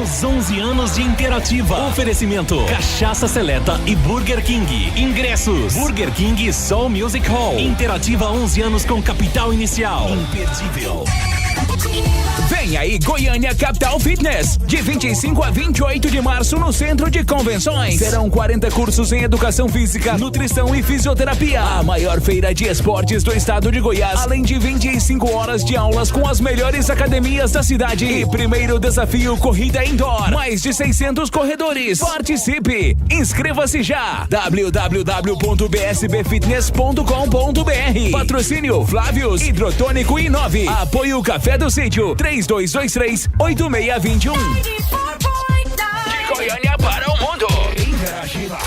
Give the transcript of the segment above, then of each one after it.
os 11 anos de Interativa. Oferecimento: Cachaça Seleta e Burger King. Ingressos: Burger King Soul Music Hall. Interativa, 11 anos com capital inicial. Imperdível. Vem aí Goiânia Capital Fitness, de 25 a 28 de março no Centro de Convenções. Serão 40 cursos em educação física, nutrição e fisioterapia. A maior feira de esportes do estado de Goiás, além de 25 horas de aulas com as melhores academias da cidade. E primeiro desafio Corrida Indoor. Mais de 600 corredores. Participe! Inscreva-se já! www.bsbfitness.com.br. Patrocínio Flávios, Hidrotônico e 9. Apoio Café do Sítio, 3223-8621. De Goiânia para o mundo. Interativa.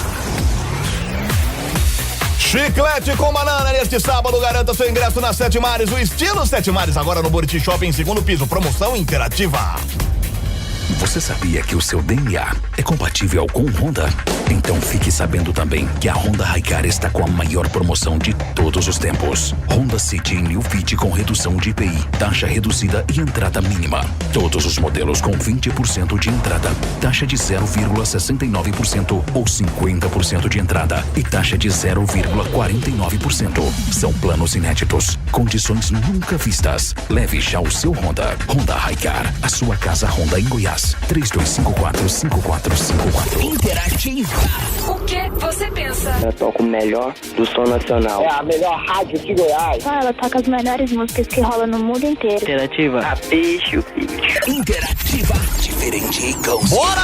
Chiclete com banana neste sábado, garanta seu ingresso na Sete Mares, o estilo Sete Mares, agora no Buriti Shopping, segundo piso, promoção Interativa. Você sabia que o seu DNA é compatível com Honda? Então fique sabendo também que a Honda Hi-Car está com a maior promoção de todos os tempos. Honda City New Fit com redução de IPI, taxa reduzida e entrada mínima. Todos os modelos com 20% de entrada, taxa de 0,69% ou 50% de entrada e taxa de 0,49%. São planos inéditos, condições nunca vistas. Leve já o seu Honda. Honda Hi-Car, a sua casa Honda em Goiás. 3254-5454. Interativa. O que você pensa? Eu toco o melhor do som nacional. É a melhor rádio de Goiás. Ela toca as melhores músicas que rolam no mundo inteiro. Interativa. A bicho. Interativa. Diferente e gostoso. Bora!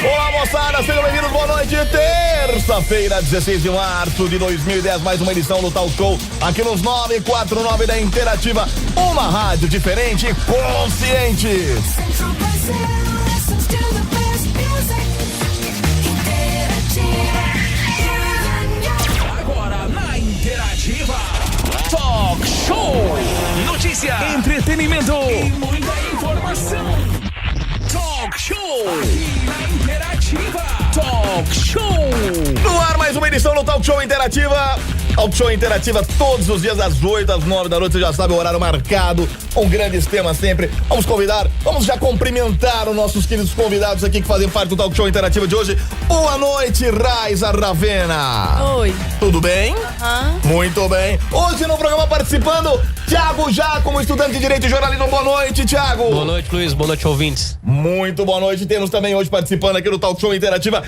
Olá, moçada, sejam bem-vindos, boa noite. Terça-feira, 16 de março de 2010, mais uma edição do Talk Show aqui nos 949 da Interativa. Uma rádio diferente e consciente. Agora na Interativa, Talk Show, notícia, entretenimento e muita informação. Talk Show, aqui na Interativa, Talk Show. No ar, mais uma edição do Talk Show Interativa. Talk Show Interativa todos os dias às 8, às 9 da noite, você já sabe o horário marcado, com grandes temas sempre. Vamos já cumprimentar os nossos queridos convidados aqui que fazem parte do Talk Show Interativa de hoje. Boa noite, Raiza Ravena. Oi. Tudo bem? Muito bem. Hoje no programa participando, Thiago Já, como estudante de Direito e Jornalismo. Boa noite, Thiago. Boa noite, Luiz. Boa noite, ouvintes. Muito boa noite. Temos também hoje participando aqui no Talk Show Interativa,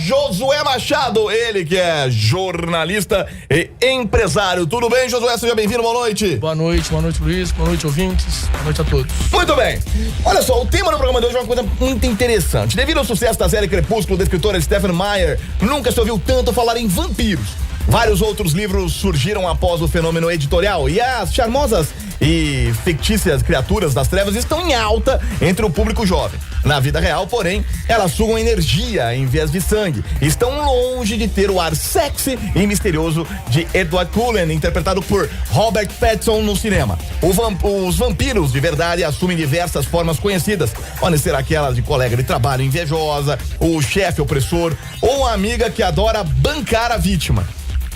Josué Machado, ele que é jornalista e empresário. Tudo bem, Josué? Seja bem-vindo, boa noite. Boa noite, Luiz. Boa noite, ouvintes. Boa noite a todos. Muito bem. Olha só, o tema do programa de hoje é uma coisa muito interessante. Devido ao sucesso da série Crepúsculo da escritora Stephenie Meyer, nunca se ouviu tanto falar em vampiros. Vários outros livros surgiram após o fenômeno editorial e as charmosas e fictícias criaturas das trevas estão em alta entre o público jovem. Na vida real, porém, elas sugam energia em vez de sangue. Estão longe de ter o ar sexy e misterioso de Edward Cullen, interpretado por Robert Pattinson no cinema. Os vampiros de verdade assumem diversas formas conhecidas. Podem ser aquelas de colega de trabalho invejosa, o chefe opressor ou a amiga que adora bancar a vítima.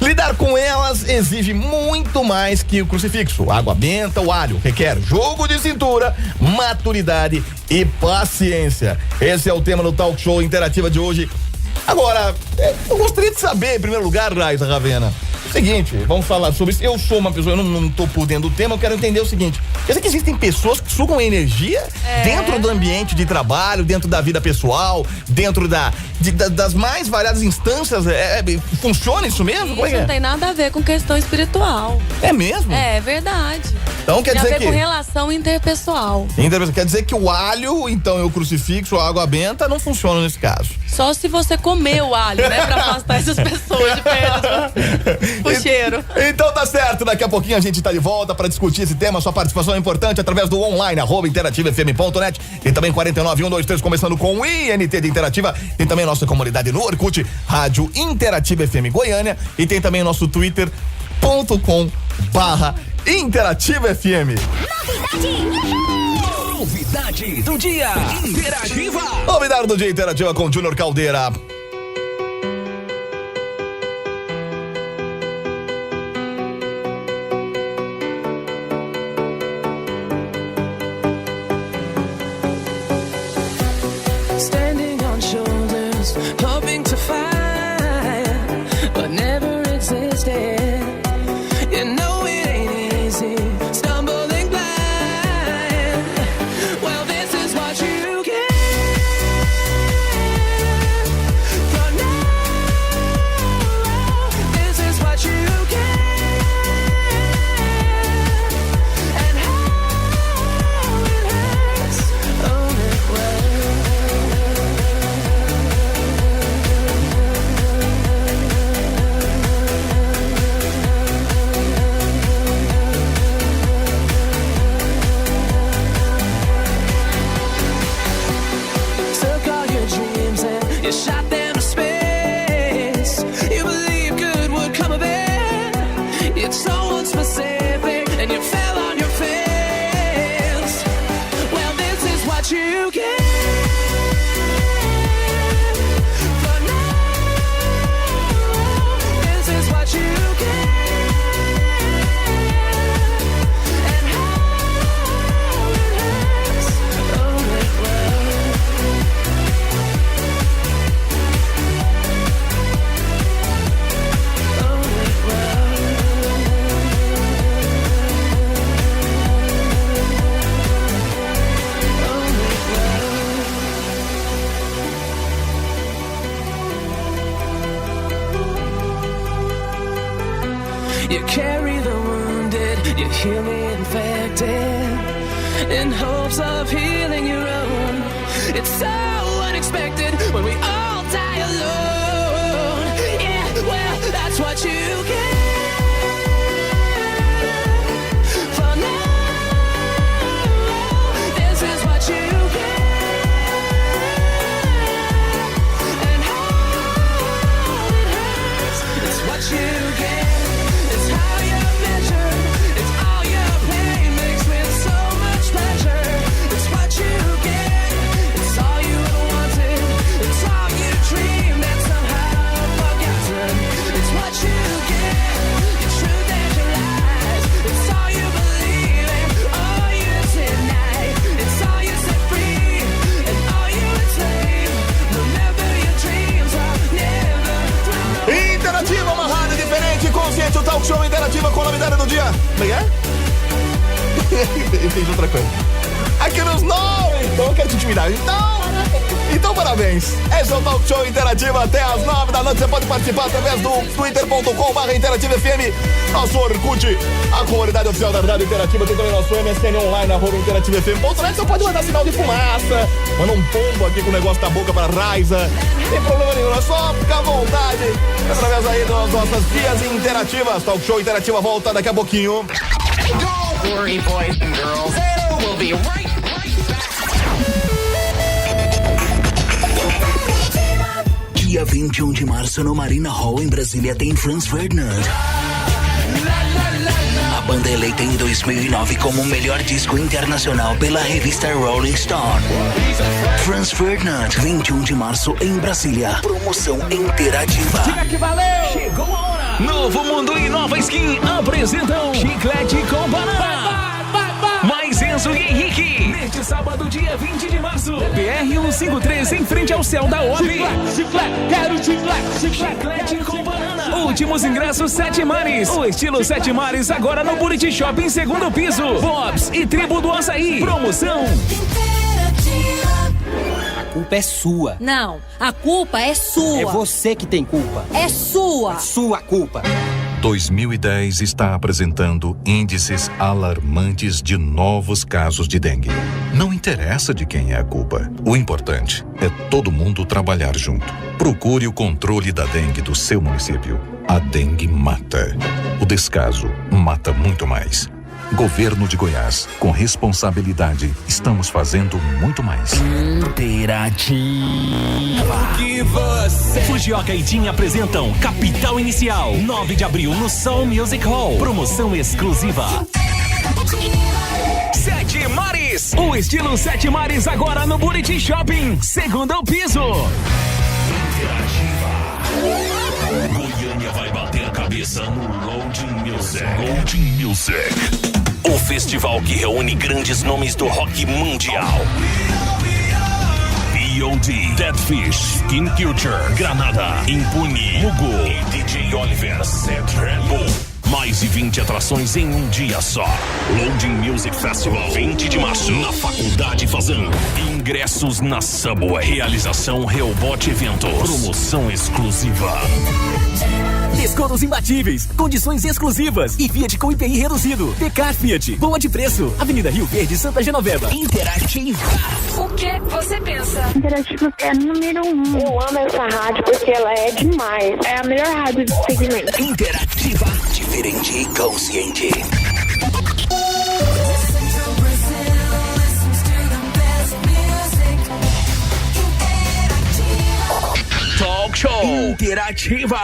Lidar com elas exige muito mais que o crucifixo, água benta, o alho. Requer jogo de cintura, maturidade e paciência. Esse é o tema do Talk Show Interativa de hoje. Agora, eu gostaria de saber, em primeiro lugar, Raiza Ravena, seguinte, vamos falar sobre isso. Eu sou uma pessoa, eu não tô por dentro do tema, eu quero entender o seguinte. Quer dizer que existem pessoas que sugam energia dentro do ambiente de trabalho, dentro da vida pessoal, dentro das mais variadas instâncias. Funciona isso mesmo? Isso como é que não tem nada a ver com questão espiritual. É mesmo? É verdade. Então quer tem dizer a ver que... com relação interpessoal. Quer dizer que o alho, então, e o crucifixo, a água benta, não funcionam nesse caso. Só se você comer o alho, né? Pra afastar essas pessoas de perto o cheiro. Então tá certo, daqui a pouquinho a gente tá de volta pra discutir esse tema. Sua participação é importante através do online, @interativafm.net. Tem também 49123 começando com o INT de Interativa. Tem também nossa comunidade no Orkut, Rádio Interativa FM Goiânia. E tem também nosso twitter.com/Interativa FM. Novidade do dia Interativa. Novidade do dia Interativa com Júnior Caldeira. find what never existed. You know it ain't easy, stumbling blind. Well, this is what you get for now. This is what you get. And how it hurts. Own it well. Took all your dreams and you shot them to space. You believed good would come of it. It's so unspecific and you fell on your face. Well, this is what you get for now. This is what you get. And how it hurts. Own it well. Own it well. Own it well. You carry the wounded, you heal the infected, in hopes of healing your own. It's so unexpected when we all die alone. Yeah, well, that's what you get for now. This is what you get. And how it hurts. It's what you get. It's how you're measured. It's all your pain mixed with so much pleasure. It's what you get. It's all you ever wanted. It's all you dreamed and somehow forgotten. It's what you get. Your truth and your lies. It's all you believe and all you deny. It's all you set free and all you enslave. Remember your dreams are never through. Interativa, uma rádio diferente, consciente, o talk show interativa com a novidade do dia. Como é? Entendi outra coisa. Aqui nos 9, então eu quero te intimidar. Então parabéns. Esse é o talk show interativo até as 9 da noite. Você pode participar através do twitter.com/interativafm, nosso Orkut, a comunidade oficial da Rádio Interativa. Tem também nosso MSN online, @interativafm.net. Você pode mandar sinal de fumaça, manda um pombo aqui com o negócio da boca pra Raiza. Não tem problema nenhum, é só ficar à vontade através aí das nossas vias interativas. Talk show interativa volta daqui a pouquinho. Don't worry, boys and girls. We'll be right back. Dia 21 de março no Marina Hall em Brasília tem Franz Ferdinand. A banda eleita em 2009 como o melhor disco internacional pela revista Rolling Stone. Franz Ferdinand, 21 de março em Brasília. Promoção interativa. Diga que valeu! Chegou a hora! Novo Mundo e Nova Skin apresentam Chiclete com Banana. Mais Enzo e Henrique. Neste sábado, dia 20 de março. BR-153 em frente ao céu da OAB. Chiclete, quero chiclete. Chiclete com Banana. Últimos ingressos 7 Mares. O estilo 7 Mares agora no Buriti Shopping, segundo piso. Bob's e Tribo do Açaí. Promoção. A culpa é sua. Não, a culpa é sua. É você que tem culpa. É sua. É sua culpa. 2010 está apresentando índices alarmantes de novos casos de dengue. Não interessa de quem é a culpa. O importante é todo mundo trabalhar junto. Procure o controle da dengue do seu município. A dengue mata. O descaso mata muito mais. Governo de Goiás, com responsabilidade, estamos fazendo muito mais. Interativa. Que você... Fujioka e Tim apresentam Capital Inicial, 9 de abril no Soul Music Hall. Promoção exclusiva. 7 Mares. O estilo 7 Mares agora no Buriti Shopping, segundo piso. Goiânia vai bater a cabeça no Loading Music. Loading Music. O festival que reúne grandes nomes do rock mundial. Blondie, Deadfish, Skin Culture, Granada, Impune, Mugo e DJ Oliver, Set Red Bull. Mais de 20 atrações em um dia só. Loading Music Festival, 20 de março, na Faculdade Fazan. Ingressos na Subway. Realização Reobot Eventos. Promoção exclusiva. Descontos imbatíveis, condições exclusivas e Fiat com IPI reduzido. Tecar Fiat, boa de preço. Avenida Rio Verde, Santa Genoveva. Interativa. O que você pensa? Interativa é número 1. Eu amo essa rádio porque ela é demais. É a melhor rádio do segmento. Interativa. Diferente e consciente. Talk Show Interativa.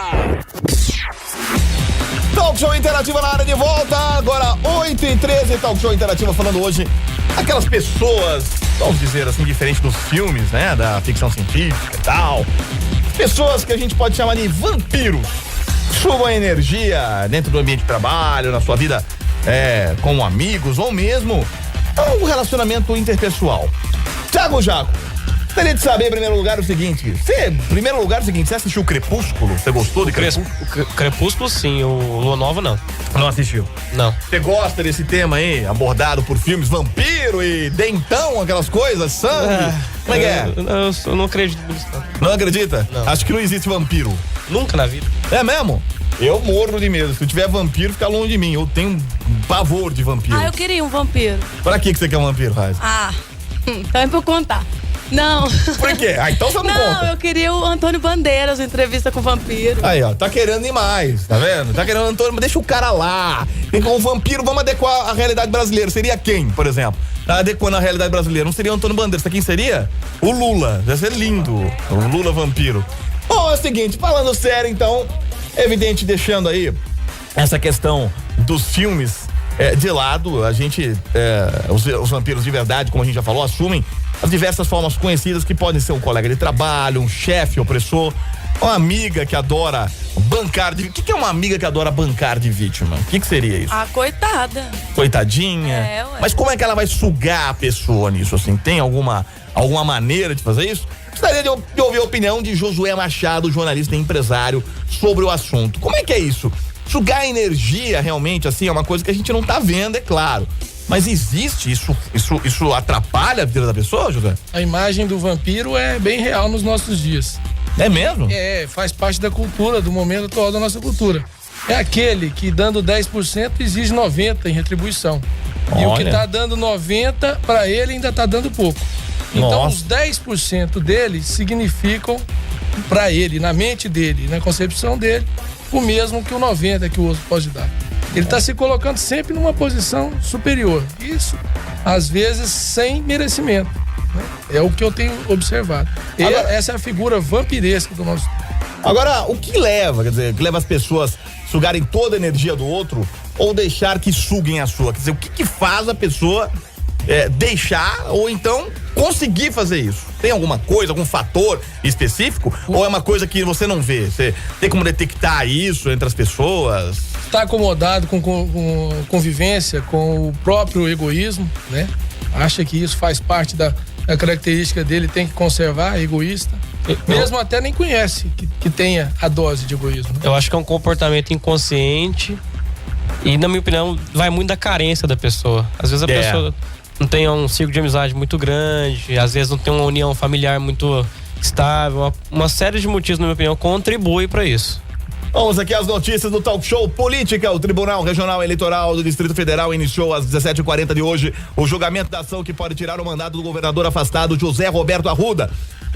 Talk Show Interativa na área de volta. Agora 8h13, Talk Show Interativa falando hoje aquelas pessoas, vamos dizer assim, diferente dos filmes, né? Da ficção científica e tal. Pessoas que a gente pode chamar de vampiros. Sugam a energia dentro do ambiente de trabalho, na sua vida com amigos ou mesmo um relacionamento interpessoal. Thiago Jaco, gostaria de saber, em primeiro lugar, o seguinte. Você assistiu o Crepúsculo? Você gostou de Crepúsculo? Crepúsculo, sim. O Lua Nova, não. Não assistiu? Não. Você gosta desse tema aí, abordado por filmes vampiro e dentão, aquelas coisas, sangue? Como é que é? Eu não acredito nisso, não. Não acredita? Não. Acho que não existe vampiro. Nunca na vida. É mesmo? Eu morro de medo. Se eu tiver vampiro, fica longe de mim. Eu tenho um pavor de vampiro. Eu queria um vampiro. Pra que você quer um vampiro, Raiz? Então é pra eu contar. Não. Por quê? Então você não conta. Não, eu queria o Antônio Bandeiras, entrevista com o vampiro. Aí, ó, tá querendo demais, tá vendo? Tá querendo o Antônio, deixa o cara lá. Tem como vampiro, vamos adequar a realidade brasileira. Seria quem, por exemplo? Tá adequando a realidade brasileira. Não seria o Antônio Bandeiras, quem seria? O Lula. Deve ser lindo. O Lula vampiro. Bom, é o seguinte, falando sério, então, evidente, deixando aí essa questão dos filmes de lado, a gente, os vampiros de verdade, como a gente já falou, assumem as diversas formas conhecidas que podem ser um colega de trabalho, um chefe opressor, uma amiga que adora bancar de... O que é uma amiga que adora bancar de vítima? O que seria isso? Coitada. Coitadinha? Ué. Mas como é que ela vai sugar a pessoa nisso, assim? Tem alguma maneira de fazer isso? Gostaria de ouvir a opinião de Josué Machado, jornalista e empresário, sobre o assunto. Como é que é isso? Sugar energia, realmente, assim, é uma coisa que a gente não tá vendo, é claro. Mas existe isso atrapalha a vida da pessoa, José? A imagem do vampiro é bem real nos nossos dias. É mesmo? Faz parte da cultura, do momento atual da nossa cultura. É aquele que dando 10% exige 90% em retribuição. E o que tá dando 90%, para ele ainda tá dando pouco. Então os 10% dele significam para ele, na mente dele, na concepção dele, o mesmo que o 90% que o outro pode dar. Ele está se colocando sempre numa posição superior. Isso, às vezes, sem merecimento. Né? É o que eu tenho observado. Essa é a figura vampiresca do nosso tempo. Agora, o que leva? Quer dizer, que leva as pessoas sugarem toda a energia do outro ou deixar que suguem a sua? Quer dizer, o que faz a pessoa deixar ou então conseguir fazer isso? Tem alguma coisa, algum fator específico? Ou é uma coisa que você não vê? Você tem como detectar isso entre as pessoas? Está acomodado com convivência, com o próprio egoísmo, né? Acha que isso faz parte da característica dele, tem que conservar, é egoísta. Mesmo até nem conhece que tenha a dose de egoísmo. Né? Eu acho que é um comportamento inconsciente e, na minha opinião, vai muito da carência da pessoa. Às vezes a pessoa não tem um ciclo de amizade muito grande, às vezes não tem uma união familiar muito estável. Uma série de motivos, na minha opinião, contribui para isso. Vamos aqui às notícias do Talk Show Política. O Tribunal Regional Eleitoral do Distrito Federal iniciou às 17h40 de hoje o julgamento da ação que pode tirar o mandato do governador afastado José Roberto Arruda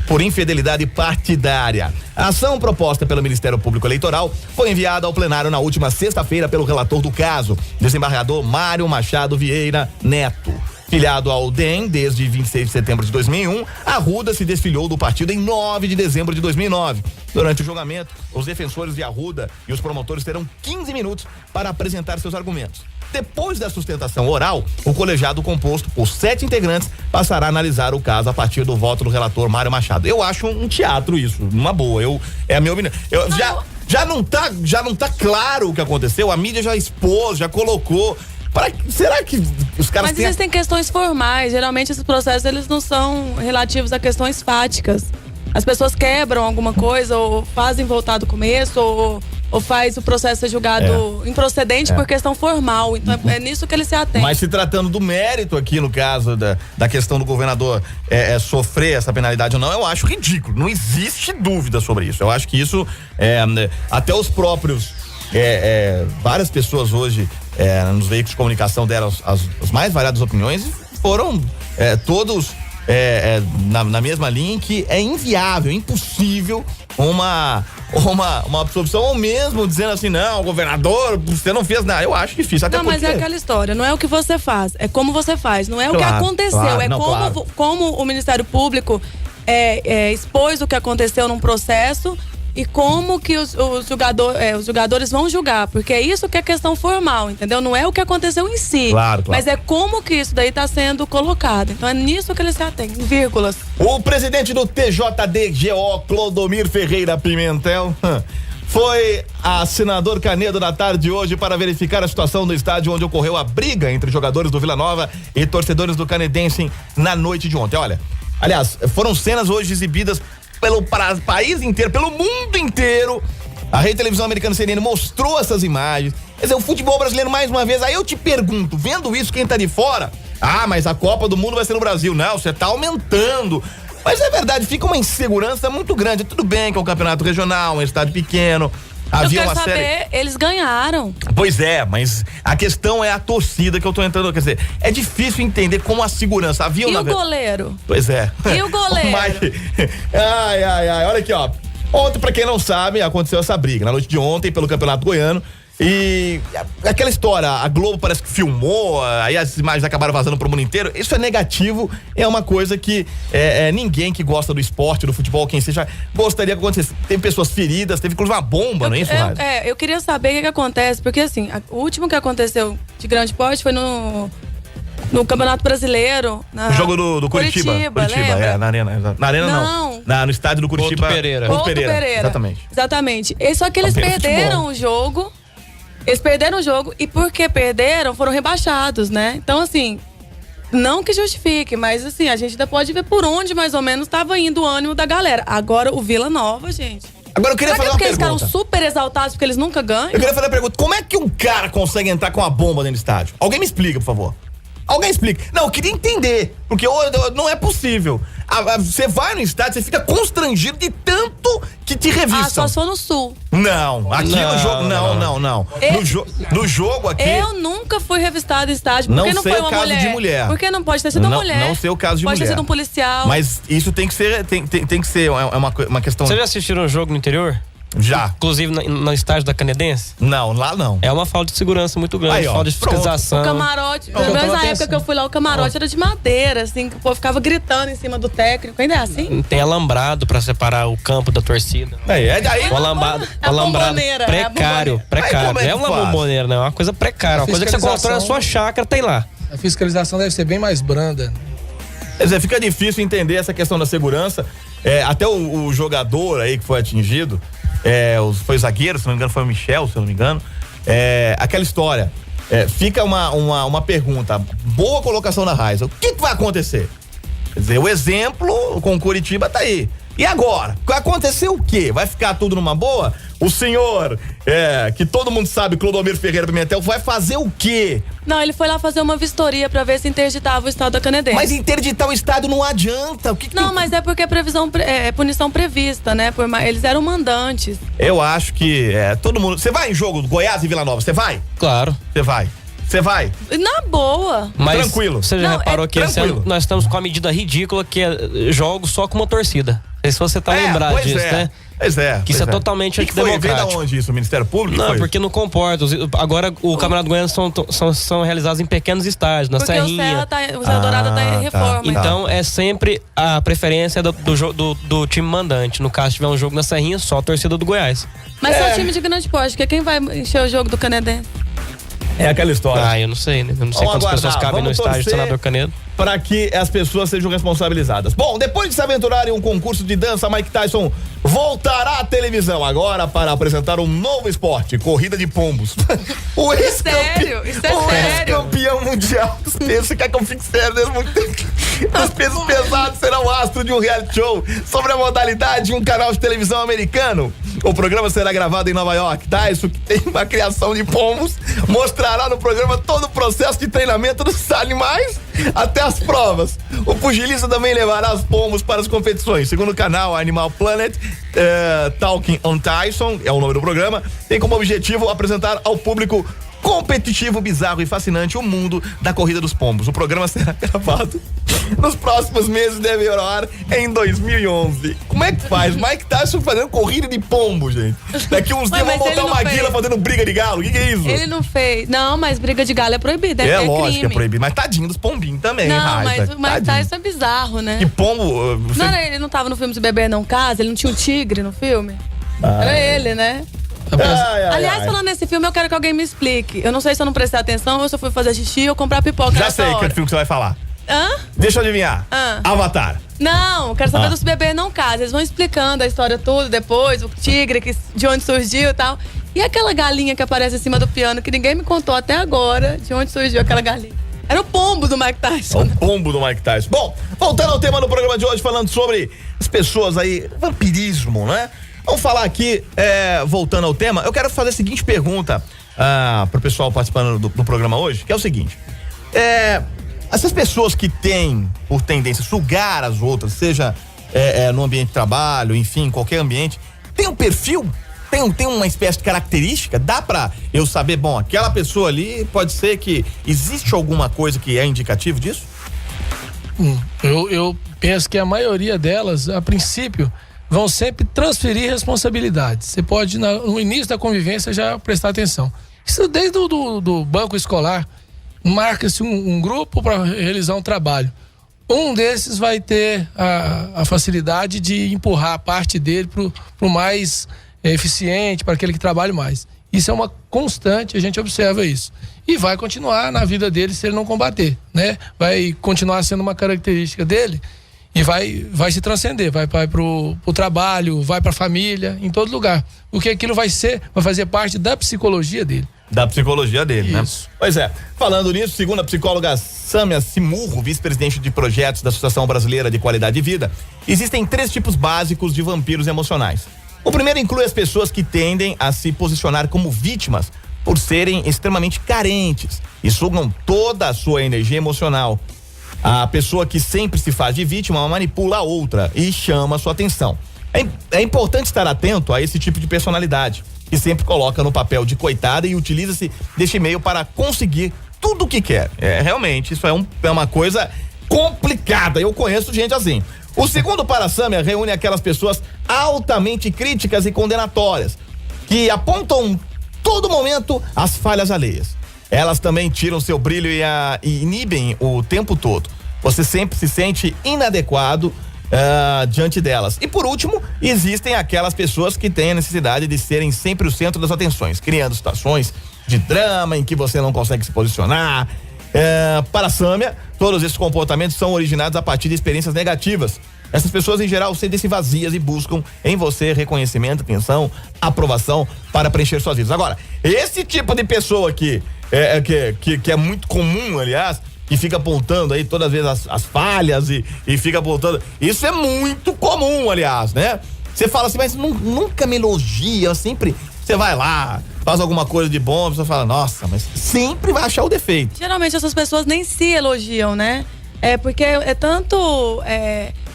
por infidelidade partidária. A ação proposta pelo Ministério Público Eleitoral foi enviada ao plenário na última sexta-feira pelo relator do caso, desembargador Mário Machado Vieira Neto. Filiado ao DEM desde 26 de setembro de 2001, Arruda se desfiliou do partido em 9 de dezembro de 2009. Durante o julgamento, os defensores de Arruda e os promotores terão 15 minutos para apresentar seus argumentos. Depois da sustentação oral, o colegiado composto por 7 integrantes passará a analisar o caso a partir do voto do relator Mário Machado. Eu acho um teatro isso, uma boa. É a minha opinião. Já não tá claro o que aconteceu, a mídia já expôs, já colocou. Será que os caras Mas existem questões formais. Geralmente esses processos eles não são relativos a questões fáticas. As pessoas quebram alguma coisa ou fazem voltar do começo ou faz o processo ser julgado improcedente por questão formal. Então é nisso que ele se atém. Mas se tratando do mérito aqui, no caso da questão do governador sofrer essa penalidade ou não, eu acho ridículo. Não existe dúvida sobre isso. Eu acho que isso, até os próprios, várias pessoas hoje, nos veículos de comunicação deram as mais variadas opiniões e foram todos na mesma linha, que é inviável, impossível uma absorção, ou mesmo dizendo assim, não, governador, você não fez nada. Eu acho difícil, até não, mas é aquela história, não é o que você faz, é como você faz, não é o que aconteceu, como o Ministério Público expôs o que aconteceu num processo e como que os julgadores vão julgar, porque é isso que é questão formal, entendeu? Não é o que aconteceu em si, mas é como que isso daí está sendo colocado. Então é nisso que eles se atém, vírgulas. O presidente do TJDGO, Clodomir Ferreira Pimentel, foi a Senador Canedo na tarde de hoje para verificar a situação no estádio onde ocorreu a briga entre jogadores do Vila Nova e torcedores do Canedense na noite de ontem. Olha, aliás, foram cenas hoje exibidas pelo país inteiro, pelo mundo inteiro. A Rede Televisão Americana CNN mostrou essas imagens. Quer dizer, o futebol brasileiro mais uma vez. Aí eu te pergunto, vendo isso, quem tá de fora, mas a Copa do Mundo vai ser no Brasil. Não, você tá aumentando. Mas é verdade, fica uma insegurança muito grande. Tudo bem que é um campeonato regional, um estádio pequeno. Havia uma série. Eles ganharam. Pois é, mas a questão é a torcida que eu tô entrando. Quer dizer, é difícil entender como a segurança. Havia o goleiro? Pois é. E o goleiro? Olha aqui, ó. Ontem, pra quem não sabe, aconteceu essa briga na noite de ontem pelo Campeonato Goiano. E aquela história, a Globo parece que filmou, aí as imagens acabaram vazando pro mundo inteiro. Isso é negativo, é uma coisa que ninguém que gosta do esporte, do futebol, quem seja, gostaria que acontecesse. Teve pessoas feridas, teve inclusive uma bomba, não é isso, Rádio? Eu queria saber o que acontece, porque assim, o último que aconteceu de grande porte foi no Campeonato Brasileiro. O jogo do Curitiba, na arena. Na arena não. No estádio do Curitiba. Couto Pereira. Exatamente. Só que eles perderam o jogo. Eles perderam o jogo e porque perderam, foram rebaixados, né? Então, assim, não que justifique, mas assim, a gente ainda pode ver por onde mais ou menos estava indo o ânimo da galera. Agora, o Vila Nova, gente. Agora eu queria fazer uma pergunta. Porque eles ficaram super exaltados porque eles nunca ganham? Eu queria fazer uma pergunta. Como é que um cara consegue entrar com uma bomba dentro do estádio? Alguém me explica, por favor. Alguém explica. Não, eu queria entender, porque não é possível. Você vai no estádio, você fica constrangido de tanto que te revistam. Só sou no Sul. Não, aqui no jogo, não. No jogo aqui... Eu nunca fui revistada em estádio, porque não foi uma mulher. Não sei o caso de mulher. Porque não pode ter sido uma mulher. Não sei o caso de mulher. Pode ter sido um policial. Mas isso tem que ser uma questão... Vocês já assistiram um jogo no interior? Já. Inclusive no estádio da Canedense? Não, lá não. É uma falta de segurança muito grande, falta de fiscalização. O camarote, pelo menos na época que eu fui lá, o camarote era de madeira, assim, que o povo ficava gritando em cima do técnico. Ainda é assim? Tem alambrado pra separar o campo da torcida. O alambrado precário. É uma bomboneira, não é uma coisa precária. Uma coisa que você constrói na sua chácara, tem lá. A fiscalização deve ser bem mais branda. Quer dizer, fica difícil entender essa questão da segurança. Até o jogador aí que foi atingido, foi o zagueiro, se não me engano, foi o Michel, se eu não me engano. Aquela história. Fica uma pergunta. Boa colocação na Raiz. O que vai acontecer? Quer dizer, o exemplo com o Curitiba tá aí. E agora? Vai acontecer o quê? Vai ficar tudo numa boa? O senhor, que todo mundo sabe, Clodomir Ferreira Pimentel, vai fazer o quê? Não, ele foi lá fazer uma vistoria pra ver se interditava o estádio da Canedense. Mas interditar o estádio não adianta. Não, mas é porque é punição prevista, né? Eles eram mandantes. Eu acho que todo mundo... Você vai em jogo do Goiás e Vila Nova? Você vai? Claro. Você vai? Na boa. Mas tranquilo. Você já reparou que esse ano nós estamos com a medida ridícula que é jogo só com uma torcida. Não sei se você tá lembrado disso, né? Pois é. Que isso é totalmente antidemocrático. Veio da onde isso? O Ministério Público? Não, porque não comporta. Agora o Campeonato Goiano são realizados em pequenos estádios, na Serrinha. O Serra Dourada tá em reforma. Então é sempre a preferência do time mandante. No caso, se tiver um jogo na Serrinha, só a torcida do Goiás. Mas é o time de grande porte, porque quem vai encher o jogo do Canedense? É aquela história. Eu não sei, né? Eu não sei quantas pessoas cabem no estádio do Senador Canedo. Para que as pessoas sejam responsabilizadas. Bom, depois de se aventurar em um concurso de dança, Mike Tyson voltará à televisão agora para apresentar um novo esporte, corrida de pombos. O ex-campeão mundial dos pesos, você quer que eu fique sério mesmo? Os pesos pesados serão astro de um reality show sobre a modalidade de um canal de televisão americano. O programa será gravado em Nova York. Tyson, que tem uma criação de pombos, mostrará no programa todo o processo de treinamento dos animais até as provas. O pugilista também levará os pombos para as competições. Segundo o canal Animal Planet, Talking on Tyson, é o nome do programa, tem como objetivo apresentar ao público competitivo, bizarro e fascinante o mundo da corrida dos pombos. O programa será gravado nos próximos meses, deve ao ar em 2011. Como é que faz? Mike Tyson fazendo corrida de pombo, gente. Daqui uns dias vão botar uma Maguila fazendo briga de galo. O que é isso? Ele não fez. Não, mas briga de galo é proibida. É lógico crime. Que é proibido. Mas tadinho dos pombinhos também. Não, mas o Mike Tyson é bizarro, né? Que pombo... Não, ele não tava no filme de Bebê Não Casa? Ele não tinha um tigre no filme? Era ele, né? Aliás, falando nesse filme, eu quero que alguém me explique. Eu não sei se eu não prestei atenção ou se eu fui fazer xixi ou comprar pipoca. Já sei que filme que você vai falar. Deixa eu adivinhar. Avatar. Não, quero saber do Se Beber Não Casa. Eles vão explicando a história toda depois, o tigre, de onde surgiu e tal. E aquela galinha que aparece em cima do piano, que ninguém me contou até agora de onde surgiu aquela galinha. Era o pombo do Mike Tyson. O pombo do Mike Tyson. Bom, voltando ao tema do programa de hoje, falando sobre as pessoas aí, vampirismo, né? Vamos falar aqui, voltando ao tema, eu quero fazer a seguinte pergunta pro pessoal participando do programa hoje, que é o seguinte. Essas pessoas que têm, por tendência, sugar as outras, seja no ambiente de trabalho, enfim, qualquer ambiente, tem um perfil? Tem uma espécie de característica? Dá pra eu saber, bom, aquela pessoa ali, pode ser que existe alguma coisa que é indicativo disso? Eu penso que a maioria delas, a princípio, vão sempre transferir responsabilidades. Você pode, no início da convivência, já prestar atenção. Isso desde do banco escolar. Marca-se um grupo para realizar um trabalho. Um desses vai ter a facilidade de empurrar a parte dele pro mais eficiente, para aquele que trabalha mais. Isso é uma constante, a gente observa isso. E vai continuar na vida dele se ele não combater, né? Vai continuar sendo uma característica dele e vai se transcender, vai pro trabalho, vai pra família, em todo lugar. Porque aquilo vai fazer parte da psicologia dele. Da psicologia dele, isso, né? Pois é. Falando nisso, segundo a psicóloga Sâmia Simurro, vice-presidente de projetos da Associação Brasileira de Qualidade de Vida, existem 3 tipos básicos de vampiros emocionais. O primeiro inclui as pessoas que tendem a se posicionar como vítimas por serem extremamente carentes e sugam toda a sua energia emocional. A pessoa que sempre se faz de vítima manipula a outra e chama a sua atenção. É importante estar atento a esse tipo de personalidade, que sempre coloca no papel de coitada e utiliza-se deste meio para conseguir tudo o que quer. Realmente, isso é uma coisa complicada. Eu conheço gente assim. O segundo para a Sâmia reúne aquelas pessoas altamente críticas e condenatórias, que apontam todo momento as falhas alheias. Elas também tiram seu brilho e inibem o tempo todo. Você sempre se sente inadequado diante delas. E por último, existem aquelas pessoas que têm a necessidade de serem sempre o centro das atenções, criando situações de drama em que você não consegue se posicionar. Para a Sâmia, todos esses comportamentos são originados a partir de experiências negativas. Essas pessoas, em geral, sentem-se vazias e buscam em você reconhecimento, atenção, aprovação para preencher suas vidas. Agora, esse tipo de pessoa que é muito comum, aliás, que fica apontando aí todas as vezes as falhas e fica apontando. Isso é muito comum, aliás, né? Você fala assim, mas nunca me elogia, sempre. Você vai lá, faz alguma coisa de bom, você fala, nossa, mas sempre vai achar o defeito. Geralmente essas pessoas nem se elogiam, né? Porque é tanto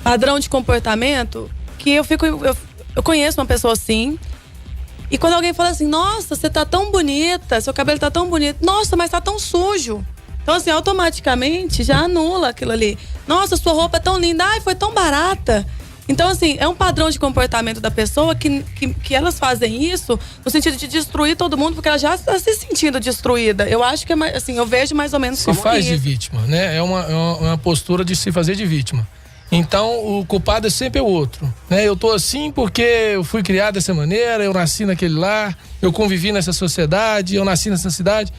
padrão de comportamento que eu conheço uma pessoa assim. E quando alguém fala assim, nossa, você tá tão bonita, seu cabelo tá tão bonito, nossa, mas tá tão sujo. Então, assim, automaticamente já anula aquilo ali. Nossa, sua roupa é tão linda, ai, foi tão barata. Então, assim, é um padrão de comportamento da pessoa que elas fazem isso no sentido de destruir todo mundo, porque ela já está se sentindo destruída. Eu acho que, assim, eu vejo mais ou menos como isso. Se faz de vítima, né? É uma postura de se fazer de vítima. Então, o culpado é sempre o outro, né? Eu tô assim porque eu fui criado dessa maneira, eu nasci naquele lar, eu convivi nessa sociedade, eu nasci nessa cidade.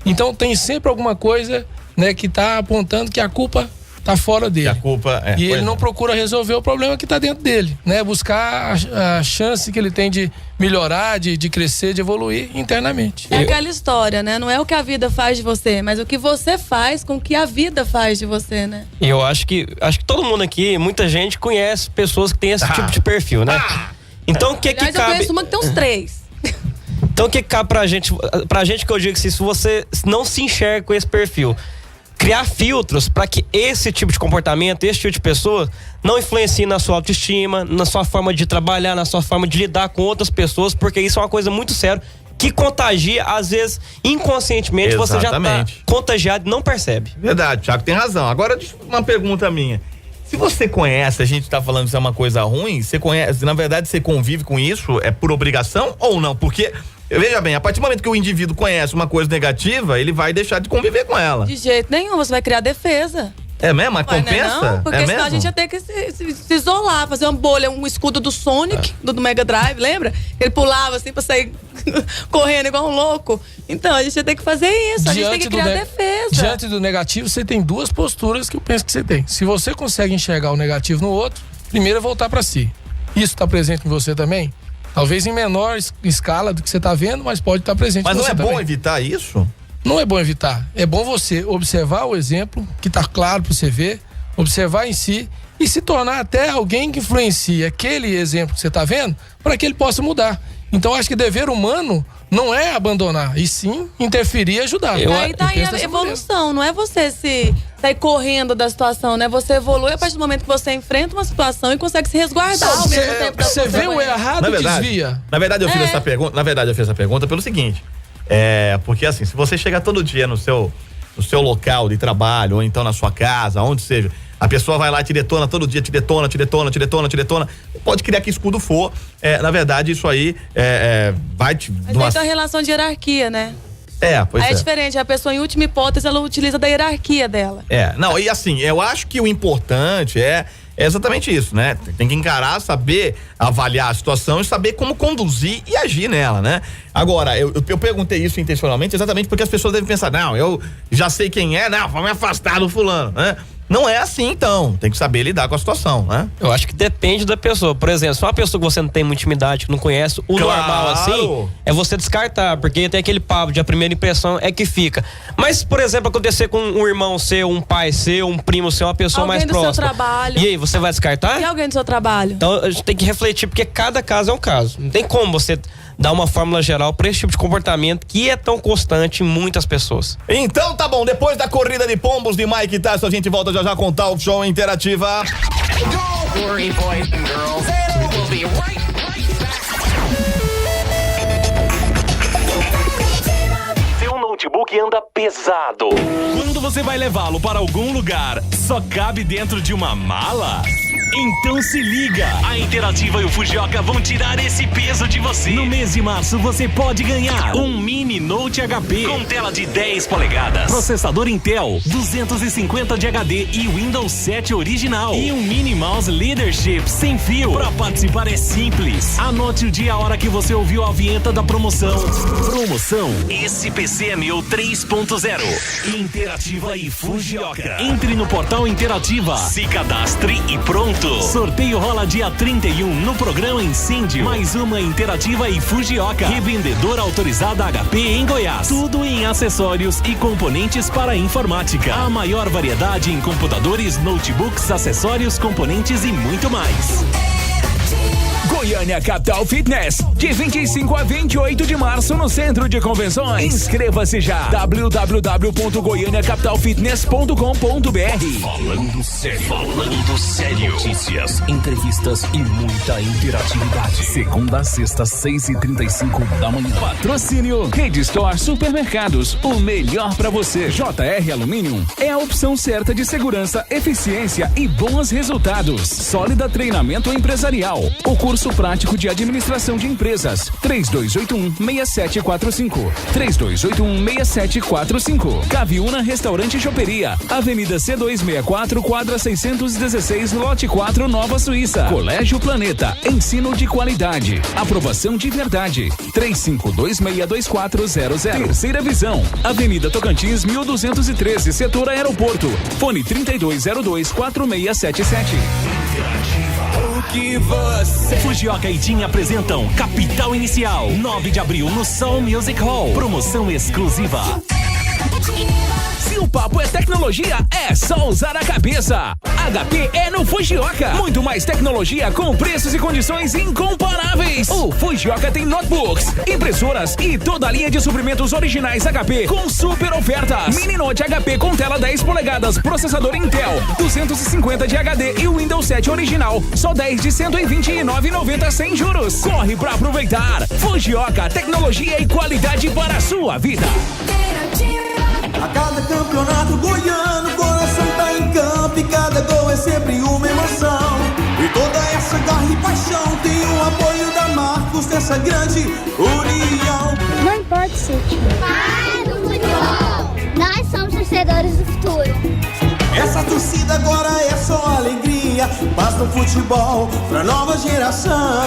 Então tem sempre alguma coisa, né, que tá apontando que a culpa tá fora dele. A culpa e ele não procura resolver o problema que tá dentro dele, né? Buscar a chance que ele tem de melhorar, de crescer, de evoluir internamente. É aquela história, né? Não é o que a vida faz de você, mas o que você faz com o que a vida faz de você, né? E eu acho que todo mundo aqui, muita gente conhece pessoas que têm esse tipo de perfil, né? Então o que Aliás, cabe? Eu conheço uma que tem uns 3. Então o que cabe pra gente que eu digo que se você não se enxerga com esse perfil, criar filtros para que esse tipo de comportamento, esse tipo de pessoa não influencie na sua autoestima, na sua forma de trabalhar, na sua forma de lidar com outras pessoas, porque isso é uma coisa muito séria que contagia, às vezes, inconscientemente. Exatamente. Você já tá contagiado e não percebe. Verdade, Thiago tem razão. Agora, uma pergunta minha. Se você conhece, a gente tá falando que isso é uma coisa ruim, você conhece, na verdade você convive com isso, é por obrigação ou não? Porque, veja bem, a partir do momento que o indivíduo conhece uma coisa negativa, ele vai deixar de conviver com ela. De jeito nenhum, você vai criar defesa. É mesmo? Mas compensa? Não, porque senão a gente ia ter que se isolar, fazer uma bolha, um escudo do Sonic, do Mega Drive, lembra? Ele pulava assim pra sair correndo igual um louco. Então, a gente ia ter que fazer isso, a gente tem que criar defesa. Diante do negativo, você tem 2 posturas que eu penso que você tem. Se você consegue enxergar o negativo no outro, primeiro é voltar pra si. Isso tá presente em você também? Talvez em menor escala do que você tá vendo, mas pode estar presente em você também. Mas não é bom evitar isso? Não é bom evitar. É bom você observar o exemplo, que tá claro pra você ver, observar em si e se tornar até alguém que influencie aquele exemplo que você tá vendo para que ele possa mudar. Então, acho que dever humano não é abandonar, e sim interferir e ajudar. Aí tá aí a evolução, não é você se sair correndo da situação, né? Você evolui a partir do momento que você enfrenta uma situação e consegue se resguardar ao mesmo tempo da Você vê o errado e desvia. Na verdade, eu fiz essa pergunta. Na verdade, eu fiz essa pergunta pelo seguinte. Porque assim, se você chega todo dia no seu local de trabalho, ou então na sua casa, onde seja, a pessoa vai lá e te detona todo dia, te detona, pode criar que escudo for, na verdade isso aí vai te... Mas aí tem uma relação de hierarquia, né? Pois aí é diferente, a pessoa em última hipótese, ela utiliza da hierarquia dela. Não, e assim, eu acho que o importante é exatamente isso, né? Tem que encarar, saber avaliar a situação e saber como conduzir e agir nela, né? Agora, eu perguntei isso intencionalmente exatamente porque as pessoas devem pensar, não, eu já sei quem é, não, vou me afastar do fulano, né? Não é assim, então. Tem que saber lidar com a situação, né? Eu acho que depende da pessoa. Por exemplo, se uma pessoa que você não tem muita intimidade, que não conhece, o normal assim, é você descartar, porque tem aquele papo de a primeira impressão é que fica. Mas, por exemplo, acontecer com um irmão seu, um pai seu, um primo seu, uma pessoa mais próxima. Alguém do seu trabalho. E aí, você vai descartar? E alguém do seu trabalho? Então, a gente tem que refletir, porque cada caso é um caso. Não tem como você dar uma fórmula geral para esse tipo de comportamento que é tão constante em muitas pessoas. Então tá bom, depois da corrida de pombos de Mike Tyson, a gente volta já com o Talk Show Interativa. Don't worry, boys and girls. We'll be right back. Seu notebook anda pesado. Quando você vai levá-lo para algum lugar, só cabe dentro de uma mala? Então se liga, a Interativa e o Fujioka vão tirar esse peso de você. No mês de março você pode ganhar um Mini Note HP com tela de 10 polegadas, processador Intel, 250 de HD e Windows 7 original e um Mini Mouse Leadership sem fio. Para participar é simples. Anote o dia e a hora que você ouviu a vinheta da promoção. Promoção Esse PC é Meu 3.0. Interativa e Fujioka. Entre no portal Interativa, se cadastre e pronto. Sorteio rola dia 31 no programa Incêndio. Mais uma Interativa e Fujioka. Revendedora autorizada HP em Goiás. Tudo em acessórios e componentes para informática. A maior variedade em computadores, notebooks, acessórios, componentes e muito mais. Goiânia Capital Fitness, de 25 a 28 de março no Centro de Convenções. Inscreva-se já. www.goianiacapitaufitness.com.br. Falando sério. Notícias, entrevistas e muita interatividade. Segunda a sexta, 6h35 da manhã. Patrocínio Rede Store Supermercados, o melhor pra você. JR Aluminium é a opção certa de segurança, eficiência e bons resultados. Sólida Treinamento Empresarial, o curso prático de administração de empresas. 3281-6745. 3281-6745. Caviúna Restaurante e Choperia. Avenida C264, quadra 616, lote 4, Nova Suíça. Colégio Planeta. Ensino de qualidade. Aprovação de verdade. 35262400. Terceira Visão. Avenida Tocantins, 1213, setor Aeroporto. Fone 3202-4677. O que você... Fujioka e Tim apresentam Capital Inicial, 9 de abril no Soul Music Hall. Promoção exclusiva. Se o papo é tecnologia, é só usar a cabeça. HP é no Fujioka. Muito mais tecnologia com preços e condições incomparáveis. O Fujioka tem notebooks, impressoras e toda a linha de suprimentos originais HP com super ofertas. Mini Note HP com tela 10 polegadas, processador Intel, 250 de HD e o Windows 7 original, só 10 de 129,90 sem juros. Corre pra aproveitar. Fujioka, tecnologia e qualidade para a sua vida. A cada campeonato goiano, o coração tá em campo e cada gol é sempre uma emoção. E toda essa garra e paixão tem o apoio da Marcos dessa grande união. Não importa o seu time. Vai no futebol! Nós somos torcedores do futuro. Essa torcida agora é só alegria, paz no futebol pra nova geração.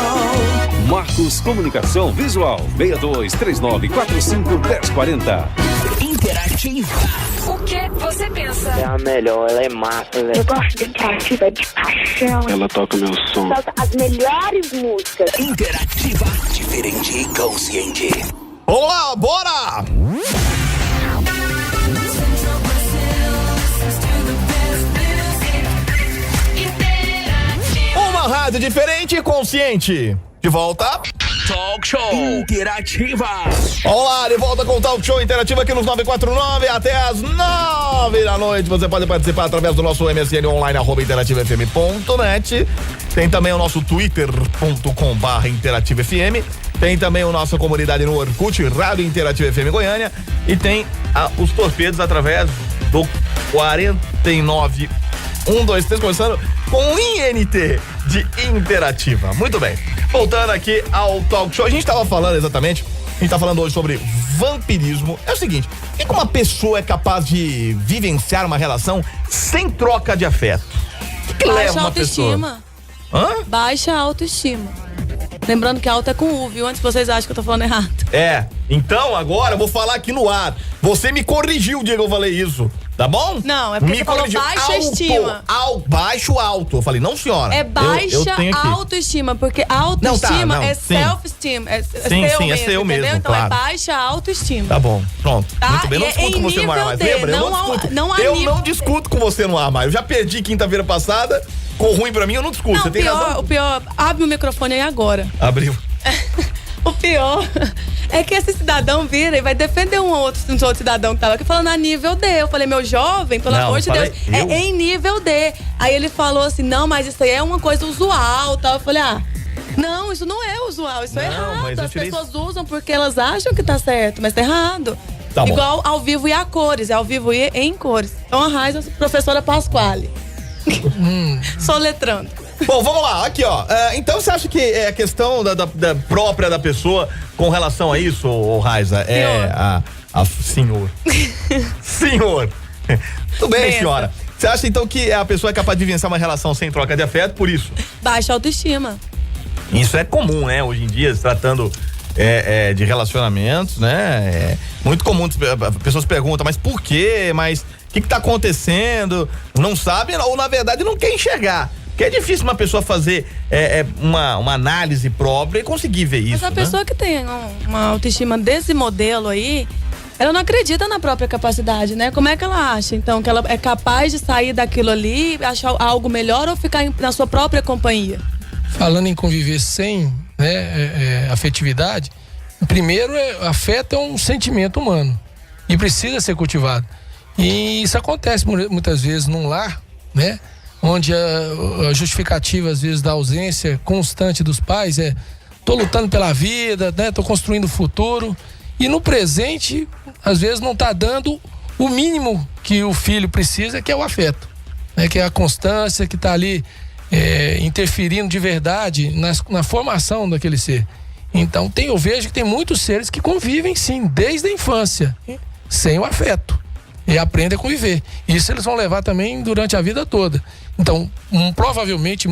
Marcos Comunicação Visual, 6239451040. Interativa. O que você pensa? É a melhor, ela é massa, velho. Eu gosto de Interativa, de paixão. Ela toca meu som. Toca as melhores músicas. Interativa. Diferente e consciente. Olá, bora! Uma rádio diferente e consciente. De volta. Talk Show Interativa. Olá, de volta com o Talk Show Interativa aqui nos 949 até as 9 da noite. Você pode participar através do nosso MSN online @interativafm.net. Tem também o nosso twitter.com/interativafm. Tem também a nossa comunidade no Orkut, Rádio Interativa FM Goiânia. E tem os torpedos através do 49123, começando com INT de Interativa. Muito bem. Voltando aqui ao Talk Show, a gente estava falando exatamente, a gente tá falando hoje sobre vampirismo. É o seguinte, por que uma pessoa é capaz de vivenciar uma relação sem troca de afeto? O que leva uma pessoa? Baixa autoestima. Lembrando que alto é com U, viu? Antes vocês acham que eu tô falando errado. Então agora eu vou falar aqui no ar. Você me corrigiu, Diego, eu falei isso. Tá bom? Não, é porque você falou baixa estima. Baixo alto. Eu falei, não, senhora. É baixa autoestima, porque autoestima é self-esteem. É seu mesmo, entendeu? Então claro. É baixa autoestima. Tá bom, pronto. Tá? Muito bem, não discuto com você no ar mais. Lembra? Eu não discuto com você no ar mais. Eu já perdi quinta-feira passada, ficou ruim pra mim, eu não discuto. Não, você tem razão. O pior, abre o microfone aí agora. Abriu. O pior é que esse cidadão vira e vai defender um outro cidadão que tava aqui falando a nível D. Eu falei, meu jovem, pelo amor de Deus, é em nível D. Aí ele falou assim, não, mas isso aí é uma coisa usual, tal. Eu falei, não, isso não é usual, isso é errado. As pessoas usam porque elas acham que tá certo, mas tá errado. Tá igual ao vivo e a cores, é ao vivo e em cores. Então a Raiza, professora Pasquale. Soletrando. Bom, vamos lá, aqui ó. Então você acha que é a questão da própria da pessoa com relação a isso, Raiza? Senhor. Senhor. Tudo bem, senhora. Você acha então que a pessoa é capaz de vivenciar uma relação sem troca de afeto por isso? Baixa autoestima. Isso é comum, né? Hoje em dia, se tratando de relacionamentos, né? É muito comum, as pessoas perguntam, mas por quê? Mas o que tá acontecendo? Não sabe ou na verdade não quer enxergar. Porque é difícil uma pessoa fazer uma análise própria e conseguir ver isso. Mas a pessoa que tem uma autoestima desse modelo aí, ela não acredita na própria capacidade, né? Como é que ela acha, então, que ela é capaz de sair daquilo ali, achar algo melhor ou ficar na sua própria companhia? Falando em conviver sem afetividade, primeiro, afeto é um sentimento humano e precisa ser cultivado. E isso acontece muitas vezes num lar, né? Onde a justificativa, às vezes, da ausência constante dos pais tô lutando pela vida, né? Tô construindo o futuro. E no presente, às vezes, não tá dando o mínimo que o filho precisa, que é o afeto, né? Que é a constância, que tá ali interferindo de verdade na formação daquele ser. Então eu vejo que tem muitos seres que convivem sim, desde a infância, sem o afeto. E aprendem a conviver. Isso eles vão levar também durante a vida toda. Então, muito provavelmente,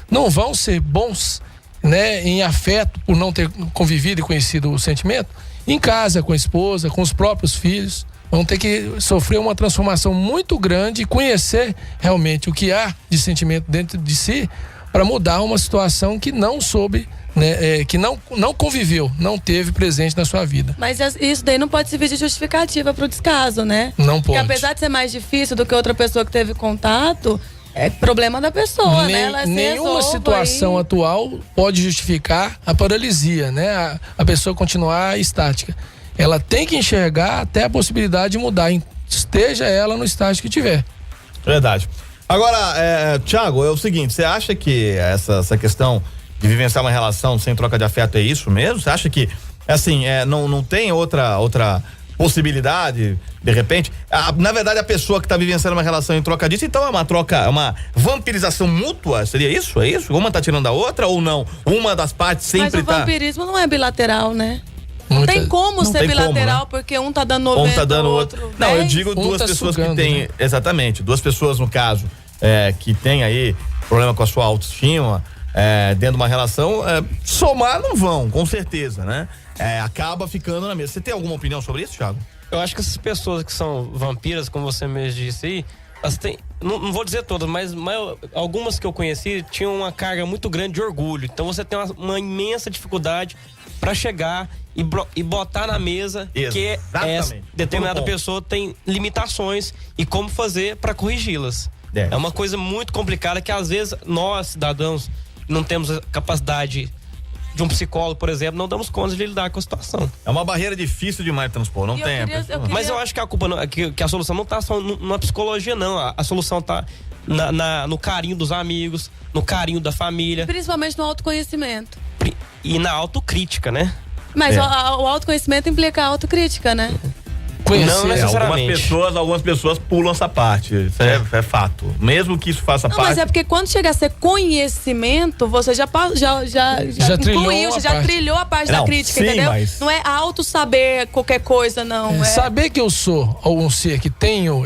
não vão ser bons, né, em afeto por não ter convivido e conhecido o sentimento em casa, com a esposa, com os próprios filhos. Vão ter que sofrer uma transformação muito grande e conhecer realmente o que há de sentimento dentro de si para mudar uma situação que não soube, né, que não conviveu, não teve presente na sua vida. Mas isso daí não pode servir de justificativa pro descaso, né? Não pode. Porque apesar de ser mais difícil do que outra pessoa que teve contato, é problema da pessoa, né? Ela nenhuma situação atual pode justificar a paralisia, né? A pessoa continuar estática. Ela tem que enxergar até a possibilidade de mudar, esteja ela no estágio que tiver. Verdade. Agora, Thiago, é o seguinte, você acha que essa questão de vivenciar uma relação sem troca de afeto é isso mesmo? Você acha que, assim, não tem outra possibilidade, de repente? Na verdade, a pessoa que está vivenciando uma relação em troca disso, então é uma vampirização mútua? Seria isso? É isso? Uma tá tirando a outra ou não? Uma das partes sempre tá... Mas o vampirismo não é bilateral, né? Não tem como ser bilateral, né? Porque um tá dando 90, tá dando outro 10. Não, eu digo duas pessoas sugando, que têm, né? Exatamente, duas pessoas no caso, que tem aí problema com a sua autoestima, dentro de uma relação, somar não vão, com certeza, né? Acaba ficando na mesa. Você tem alguma opinião sobre isso, Thiago? Eu acho que essas pessoas que são vampiras, como você mesmo disse aí, elas têm, não vou dizer todas, mas algumas que eu conheci tinham uma carga muito grande de orgulho. Então você tem uma imensa dificuldade para chegar e botar na mesa que determinada pessoa tem limitações e como fazer para corrigi-las. É uma coisa muito complicada que às vezes nós, cidadãos, não temos a capacidade de um psicólogo, por exemplo, não damos conta de lidar com a situação. É uma barreira difícil demais de transpor, não tem. Mas eu acho que a culpa, que a solução não tá só na psicologia, não. A solução tá no carinho dos amigos, no carinho da família. Principalmente no autoconhecimento. E na autocrítica, né? Mas o autoconhecimento implica a autocrítica, né? Não necessariamente. Algumas pessoas pulam essa parte. Isso é fato. Mesmo que isso faça parte. Mas é porque quando chega a ser conhecimento, você já trilhou a parte da crítica, sim, entendeu? Mas... Não é auto-saber qualquer coisa, não. Saber que eu sou um ser que tenho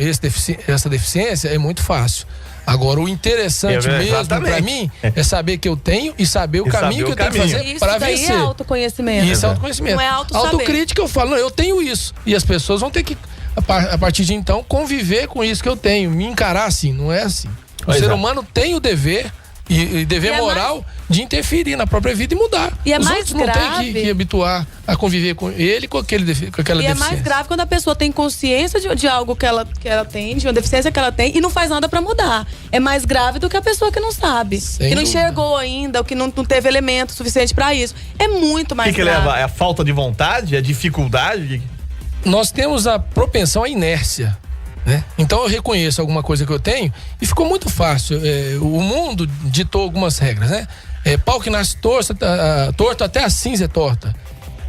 essa deficiência é muito fácil. Agora, o interessante mesmo pra mim é saber que eu tenho e saber o caminho que eu tenho que fazer pra vencer. Isso é autoconhecimento. Isso é autoconhecimento. Não é auto-saber. Autocrítica, eu falo, não, eu tenho isso. E as pessoas vão ter que, a partir de então, conviver com isso que eu tenho. Me encarar assim, não é assim. O ser humano tem o dever e dever moral de interferir na própria vida e mudar. E os outros não têm que habituar a conviver com ele com aquela deficiência. E é mais grave quando a pessoa tem consciência de algo que ela tem, de uma deficiência que ela tem e não faz nada pra mudar. É mais grave do que a pessoa que não sabe, que não enxergou ainda, ou que não teve elemento suficiente pra isso. É muito mais grave. O que leva? É a falta de vontade? É a dificuldade? Nós temos a propensão à inércia. Né? Então eu reconheço alguma coisa que eu tenho e ficou muito fácil. O mundo ditou algumas regras, né? Pau que nasce torto, até a cinza é torta.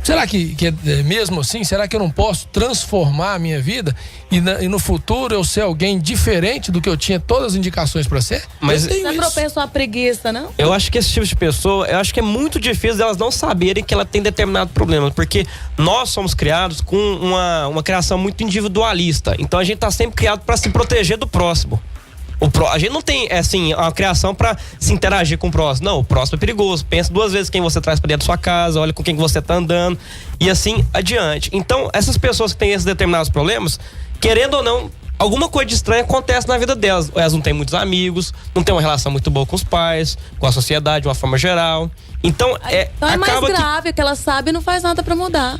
Será que é mesmo assim? Será que eu não posso transformar a minha vida e no futuro eu ser alguém diferente do que eu tinha todas as indicações para ser? Mas você é propenso à preguiça, não? Eu acho que esse tipo de pessoa, eu acho que é muito difícil elas não saberem que ela tem determinado problema, porque nós somos criados com uma criação muito individualista. Então a gente tá sempre criado para se proteger do próximo. A gente não tem, assim, uma criação pra se interagir com o próximo. Não, o próximo é perigoso. Pensa duas vezes quem você traz pra dentro da sua casa, olha com quem você tá andando e assim adiante. Então, essas pessoas que têm esses determinados problemas, querendo ou não, alguma coisa de estranha acontece na vida delas. Elas não têm muitos amigos, não têm uma relação muito boa com os pais, com a sociedade de uma forma geral. Então é mais grave que ela sabe e não faz nada pra mudar.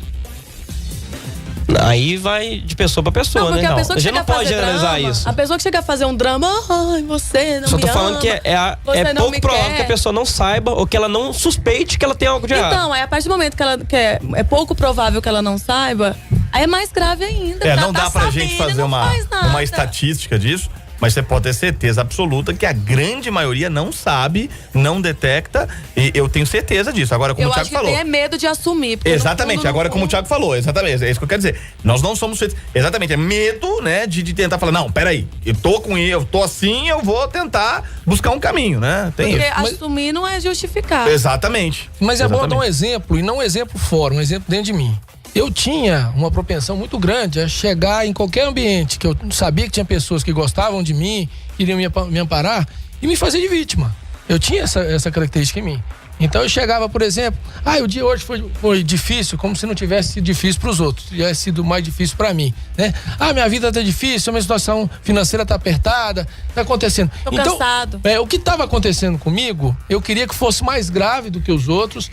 Aí vai de pessoa pra pessoa, né? A pessoa que gente não pode generalizar isso. A pessoa que chega a fazer um drama, ai, você não Só me tô falando ama, que é pouco provável que a pessoa não saiba ou que ela não suspeite que ela tem algo de errado. Então, a partir do momento que é pouco provável que ela não saiba, aí é mais grave ainda. Não dá pra gente fazer uma estatística disso, Mas você pode ter certeza absoluta que a grande maioria não sabe, não detecta, e eu tenho certeza disso. Agora, como o Thiago falou. Eu acho que tem medo de assumir. Exatamente, agora como o Thiago falou, exatamente, é isso que eu quero dizer. Nós não somos feitos, exatamente, é medo, né, de tentar falar, não, peraí, eu tô assim, eu vou tentar buscar um caminho, né? Tem Porque isso. assumir não é justificar. Exatamente. Mas é bom dar um exemplo, e não um exemplo fora, um exemplo dentro de mim. Eu tinha uma propensão muito grande a chegar em qualquer ambiente que eu sabia que tinha pessoas que gostavam de mim, iriam me amparar e me fazer de vítima. Eu tinha essa característica em mim. Então eu chegava, por exemplo, o dia hoje foi difícil, como se não tivesse sido difícil para os outros, tivesse sido mais difícil para mim, né? Minha vida tá difícil, a minha situação financeira tá apertada, tá acontecendo. Tô cansado. O que estava acontecendo comigo, eu queria que fosse mais grave do que os outros,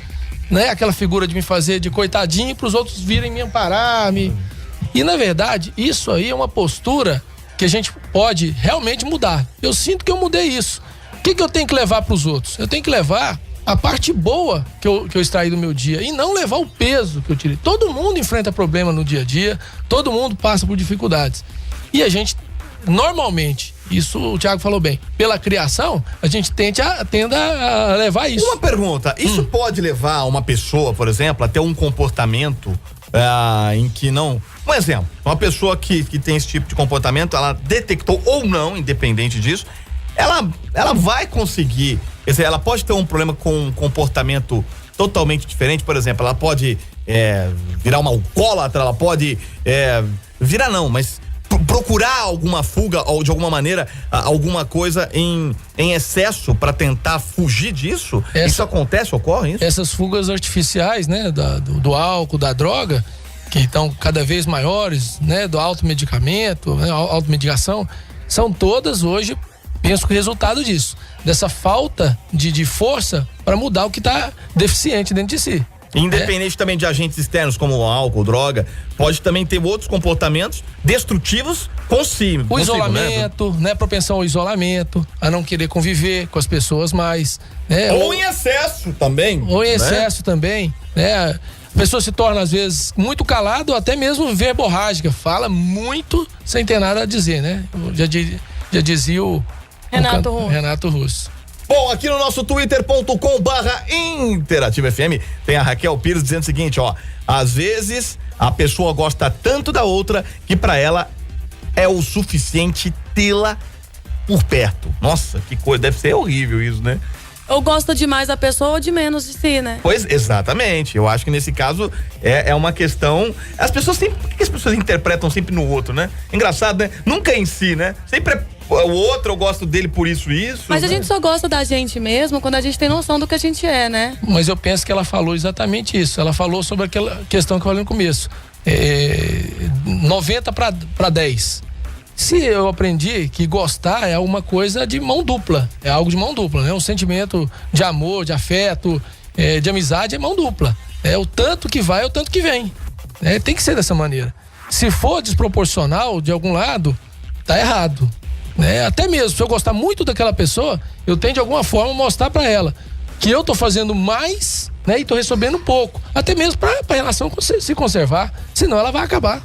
né? Aquela figura de me fazer de coitadinho para os outros virem me amparar, E na verdade, isso aí é uma postura que a gente pode realmente mudar. Eu sinto que eu mudei isso. O que eu tenho que levar para os outros? Eu tenho que levar a parte boa que eu extraí do meu dia e não levar o peso que eu tirei. Todo mundo enfrenta problema no dia a dia, todo mundo passa por dificuldades. E a gente, normalmente, isso o Thiago falou bem, pela criação, a gente tenda a levar isso. Uma pergunta, isso pode levar uma pessoa, por exemplo, a ter um comportamento em que não... Um exemplo, uma pessoa que tem esse tipo de comportamento, ela detectou ou não, independente disso, ela vai conseguir, quer dizer, ela pode ter um problema com um comportamento totalmente diferente, por exemplo, ela pode virar uma alcoólatra, ela pode virar não, mas procurar alguma fuga ou de alguma maneira alguma coisa em excesso para tentar fugir disso. Isso acontece, ocorre isso? Essas fugas artificiais, né, do álcool, da droga, que estão cada vez maiores, né, do automedicamento, né, automedicação, são todas hoje, penso que o resultado disso, dessa falta de força para mudar o que está deficiente dentro de si. Independente também de agentes externos como álcool, droga, pode também ter outros comportamentos destrutivos consigo. O isolamento, né? Propensão ao isolamento, a não querer conviver com as pessoas mais, né? Ou em excesso também. Ou em excesso também, né? A pessoa se torna às vezes muito calado, até mesmo verborrágica, fala muito sem ter nada a dizer, né? Já dizia o Renato Russo. Bom, aqui no nosso twitter.com/Interativa FM tem a Raquel Pires dizendo o seguinte, ó: às vezes a pessoa gosta tanto da outra que pra ela é o suficiente tê-la por perto. Nossa, que coisa, deve ser horrível isso, né? Ou gosta demais da pessoa ou de menos de si, né? Pois, exatamente. Eu acho que nesse caso é uma questão. As pessoas sempre. Por que as pessoas interpretam sempre no outro, né? Engraçado, né? Nunca em si, né? Sempre o outro, eu gosto dele por isso. Mas a gente só gosta da gente mesmo quando a gente tem noção do que a gente é, né? Mas eu penso que ela falou exatamente isso. Ela falou sobre aquela questão que eu falei no começo. 90 para 10. Se eu aprendi que gostar é uma coisa de mão dupla, é algo de mão dupla, né? Um sentimento de amor, de afeto, de amizade é mão dupla. É o tanto que vai, é o tanto que vem. Tem que ser dessa maneira. Se for desproporcional de algum lado, tá errado. Até mesmo, se eu gostar muito daquela pessoa, eu tenho de alguma forma mostrar pra ela que eu tô fazendo mais, né? E tô recebendo pouco. Até mesmo pra relação se conservar, senão ela vai acabar.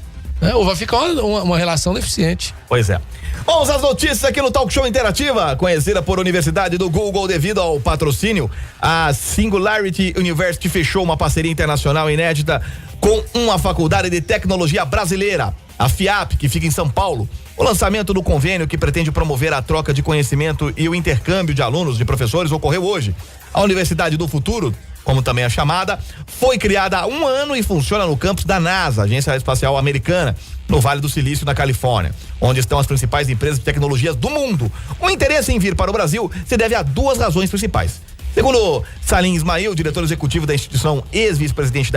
Ou vai ficar uma relação deficiente. Pois é. Vamos às notícias aqui no Talk Show Interativa, conhecida por Universidade do Google devido ao patrocínio. A Singularity University fechou uma parceria internacional inédita com uma faculdade de tecnologia brasileira, a FIAP, que fica em São Paulo. O lançamento do convênio, que pretende promover a troca de conhecimento e o intercâmbio de alunos e professores, ocorreu hoje. A Universidade do Futuro, como também é chamada, foi criada há 1 ano e funciona no campus da NASA, Agência Espacial Americana, no Vale do Silício, na Califórnia, onde estão as principais empresas de tecnologias do mundo. O interesse em vir para o Brasil se deve a 2 razões principais. Segundo Salim Ismail, diretor executivo da instituição, ex-vice-presidente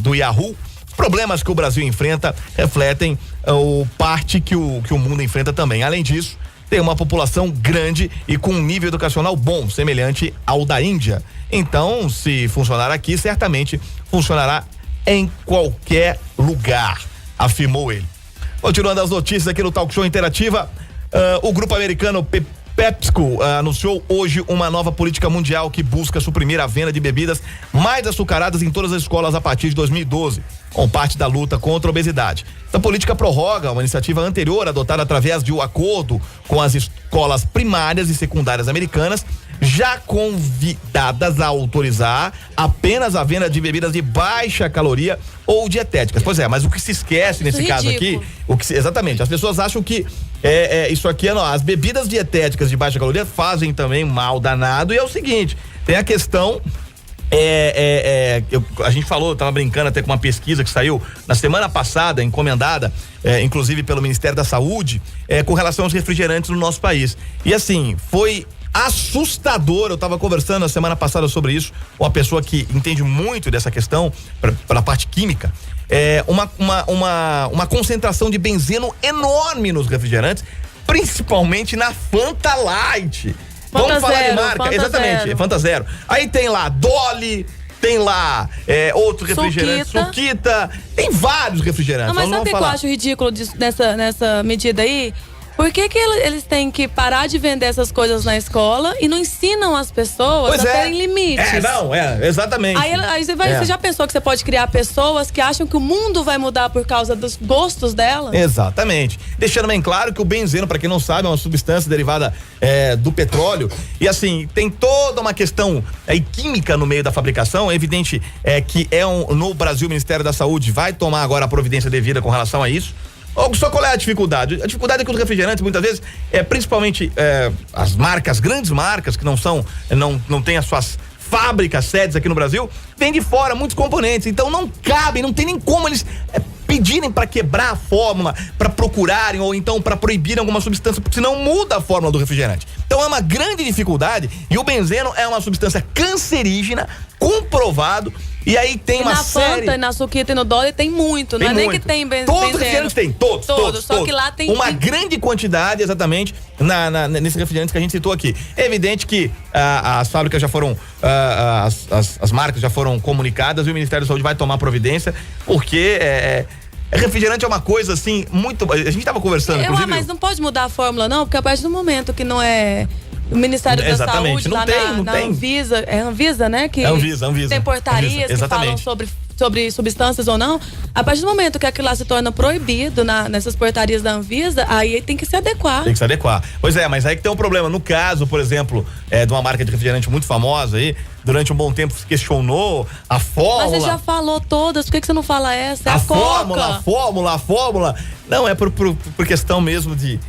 do Yahoo, os problemas que o Brasil enfrenta refletem parte que o mundo enfrenta também. Além disso, tem uma população grande e com um nível educacional bom, semelhante ao da Índia. Então, se funcionar aqui, certamente funcionará em qualquer lugar, afirmou ele. Continuando as notícias aqui no Talk Show Interativa, o grupo americano PepsiCo anunciou hoje uma nova política mundial que busca suprimir a venda de bebidas mais açucaradas em todas as escolas a partir de 2012, como parte da luta contra a obesidade. Essa política prorroga uma iniciativa anterior adotada através de um acordo com as escolas primárias e secundárias americanas, já convidadas a autorizar apenas a venda de bebidas de baixa caloria ou dietéticas. Pois é, mas o que se esquece nesse caso aqui, exatamente, as pessoas acham que isso aqui as bebidas dietéticas de baixa caloria fazem também mal danado, e é o seguinte, tem a questão a gente falou, eu tava brincando até com uma pesquisa que saiu na semana passada, encomendada, inclusive pelo Ministério da Saúde, com relação aos refrigerantes no nosso país. E assim, foi assustador. Eu tava conversando na semana passada sobre isso com uma pessoa que entende muito dessa questão, pela parte química. Uma concentração de benzeno enorme nos refrigerantes, principalmente na Fanta Light. Vamos falar de marca? Exatamente, Fanta Zero. Aí tem lá Dolly, tem lá outro refrigerante, Suquita, tem vários refrigerantes. Não, mas sabe o que eu acho ridículo nessa medida aí? Por que eles têm que parar de vender essas coisas na escola e não ensinam as pessoas a terem limites? Exatamente. Aí você já pensou que você pode criar pessoas que acham que o mundo vai mudar por causa dos gostos delas? Exatamente. Deixando bem claro que o benzeno, para quem não sabe, é uma substância derivada do petróleo. E assim, tem toda uma questão química no meio da fabricação. É evidente que no Brasil o Ministério da Saúde vai tomar agora a providência devida com relação a isso. Só qual é a dificuldade? A dificuldade é que os refrigerantes, muitas vezes, principalmente as grandes marcas que não têm as suas fábricas, sedes aqui no Brasil, vêm de fora muitos componentes, então não cabem, não tem nem como eles pedirem para quebrar a fórmula, para procurarem ou então para proibirem alguma substância, porque senão muda a fórmula do refrigerante. Então é uma grande dificuldade, e o benzeno é uma substância cancerígena, comprovado. E aí tem uma série... Na Fanta, e na Suquita e no Dolly tem muito, não é nem que tem benzeno. Todos os refrigerantes tem, todos. Só que lá tem... Uma grande quantidade, exatamente, nesses refrigerantes que a gente citou aqui. É evidente que as fábricas já foram... as marcas já foram comunicadas e o Ministério da Saúde vai tomar providência, porque... refrigerante é uma coisa assim, muito... A gente tava conversando, inclusive... Mas não pode mudar a fórmula, não, porque a partir do momento que não é... O Ministério da Saúde, não lá tem, na Anvisa, é Anvisa, né? Que Anvisa. tem portarias que falam sobre substâncias ou não. A partir do momento que aquilo lá se torna proibido nessas portarias da Anvisa, aí tem que se adequar. Tem que se adequar. Pois é, mas aí que tem um problema. No caso, por exemplo, de uma marca de refrigerante muito famosa aí, durante um bom tempo se questionou a fórmula. Mas você já falou todas, por que você não fala essa? A fórmula. Não, é por questão mesmo de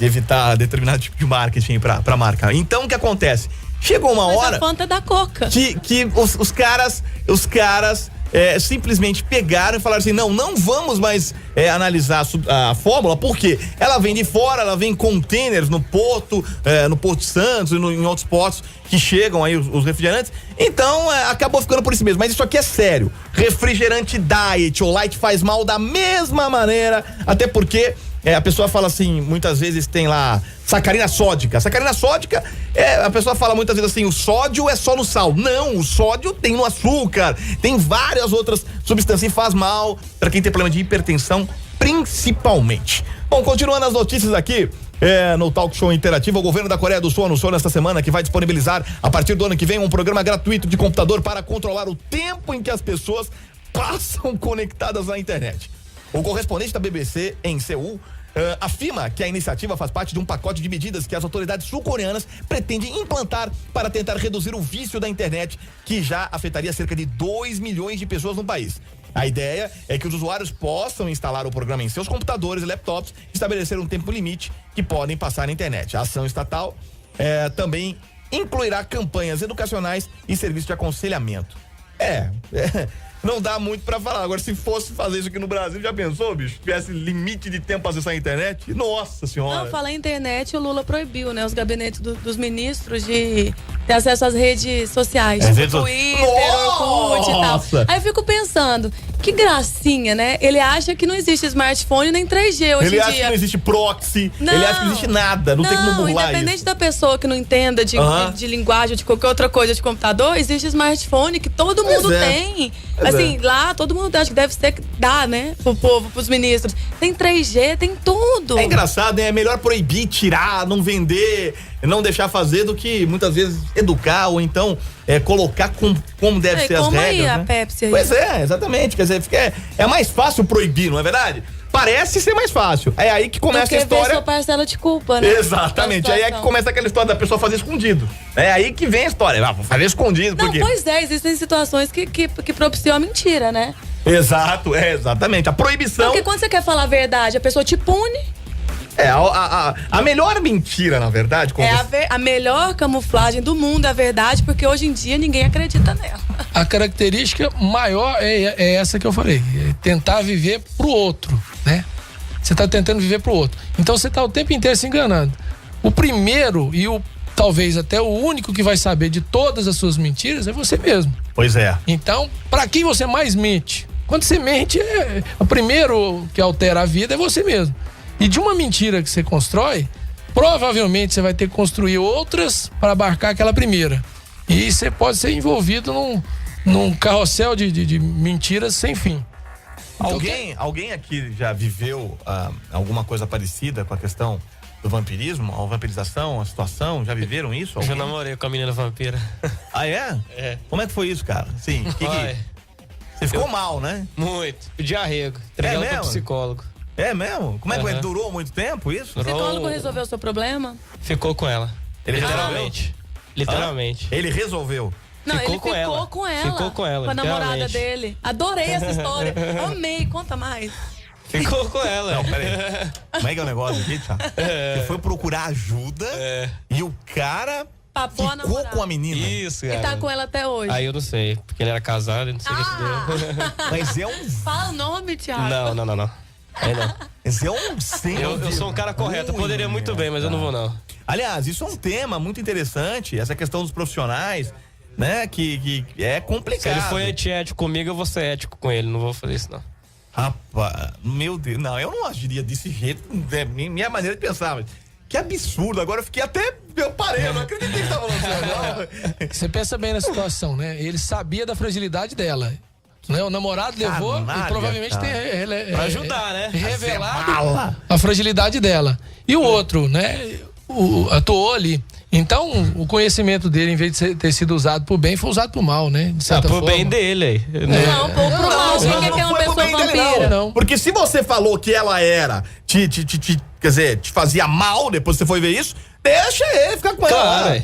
evitar determinado tipo de marketing pra marca. Então o que acontece? Chegou uma hora. A Fanta é da Coca. Que os caras simplesmente pegaram e falaram assim: não vamos mais analisar a fórmula, porque ela vem de fora, ela vem em containers no Porto Santos e em outros portos que chegam aí os refrigerantes. Então acabou ficando por isso mesmo. Mas isso aqui é sério. Refrigerante diet ou light faz mal da mesma maneira, até porque a pessoa fala assim, muitas vezes tem lá sacarina sódica. Sacarina sódica, a pessoa fala muitas vezes assim, o sódio é só no sal. Não, o sódio tem no açúcar, tem várias outras substâncias e faz mal para quem tem problema de hipertensão, principalmente. Bom, continuando as notícias aqui, no Talk Show Interativo, o governo da Coreia do Sul anunciou nesta semana que vai disponibilizar, a partir do ano que vem, um programa gratuito de computador para controlar o tempo em que as pessoas passam conectadas à internet. O correspondente da BBC em Seul afirma que a iniciativa faz parte de um pacote de medidas que as autoridades sul-coreanas pretendem implantar para tentar reduzir o vício da internet, que já afetaria cerca de 2 milhões de pessoas no país. A ideia é que os usuários possam instalar o programa em seus computadores e laptops e estabelecer um tempo limite que podem passar na internet. A ação estatal também incluirá campanhas educacionais e serviços de aconselhamento. Não dá muito pra falar. Agora, se fosse fazer isso aqui no Brasil, já pensou, bicho? Tivesse limite de tempo pra acessar a internet? Nossa senhora. Não, falar em internet, o Lula proibiu, né? Os gabinetes dos ministros de ter acesso às redes sociais, tipo Twitter, Orkut e tal. Aí eu fico pensando, que gracinha, né? Ele acha que não existe smartphone nem 3G hoje em dia. Ele acha que não existe proxy, ele acha que não existe nada, não tem como burlar independente isso. da pessoa que não entenda de linguagem, de qualquer outra coisa de computador, existe smartphone que todo mundo tem. Assim, lá todo mundo acha que deve ser, dá, né? Pro povo, pros ministros. Tem 3G, tem tudo. É engraçado, né? É melhor proibir, tirar, não vender, não deixar fazer do que muitas vezes educar ou então colocar como deve ser as regras. Aí, né? a Pepsi aí. Pois é, exatamente. Quer dizer, é mais fácil proibir, não é verdade? Parece ser mais fácil. É aí que começa a história. Porque sua parcela de culpa, né? Exatamente. Aí é que começa aquela história da pessoa fazer escondido. É aí que vem a história. Vou fazer escondido. Não, porque... pois é, existem situações que propiciam a mentira, né? Exato, exatamente. A proibição. Porque quando você quer falar a verdade, a pessoa te pune. A melhor mentira, na verdade. A melhor camuflagem do mundo é a verdade, porque hoje em dia ninguém acredita nela. A característica maior é essa que eu falei, é tentar viver pro outro, né? Você tá tentando viver pro outro. Então você tá o tempo inteiro se enganando. O primeiro e talvez até o único que vai saber de todas as suas mentiras é você mesmo. Pois é. Então, pra quem você mais mente? Quando você mente, o primeiro que altera a vida é você mesmo. E de uma mentira que você constrói, provavelmente você vai ter que construir outras para abarcar aquela primeira. E você pode ser envolvido num carrossel de mentiras sem fim. Então, alguém aqui já viveu alguma coisa parecida com a questão do vampirismo, a vampirização, a situação? Já viveram isso? Eu já namorei com a menina vampira. Ah, é? É. Como é que foi isso, cara? Sim. Você ficou mal, né? Muito. Pedi arrego. Entreguei ela pro psicólogo. É mesmo? Como é que durou muito tempo isso? O psicólogo resolveu o seu problema? Ficou com ela. Literalmente. Literalmente. Ele resolveu? Não, ele ficou com ela. Ficou com ela. Com a namorada dele. Adorei essa história. Amei. Conta mais. Ficou com ela. Não, peraí. Como é que é o negócio aqui, Thiago? Você foi procurar ajuda e o cara ficou com a menina. Isso, cara. E tá com ela até hoje. Aí eu não sei, porque ele era casado e não sei o que deu. Mas Fala o nome, Thiago. Não. Aí não. Esse é um eu sou um cara correto, eu poderia muito bem, mas eu não vou não. Aliás, isso é um tema muito interessante, essa questão dos profissionais, né, que é complicado. Se ele foi antiético comigo, eu vou ser ético com ele, não vou fazer isso não. Rapaz, meu Deus, não, eu não agiria desse jeito, minha maneira de pensar, mas que absurdo, agora eu fiquei até, eu parei, eu não acreditei que você tava falando isso. Você pensa bem na situação, né, ele sabia da fragilidade dela. Né? O namorado levou e provavelmente tem pra ajudar, né? Revelado a fragilidade dela. E o outro, né? Atuou ali. Então, o conhecimento dele, em vez de ter sido usado pro bem, foi usado pro mal, né? De certa forma. Pro bem dele aí. Não, pro mal. Quem é uma pessoa vampira? Não. Porque se você falou que ela era, quer dizer, te fazia mal, depois você foi ver isso, deixa ele ficar com ela.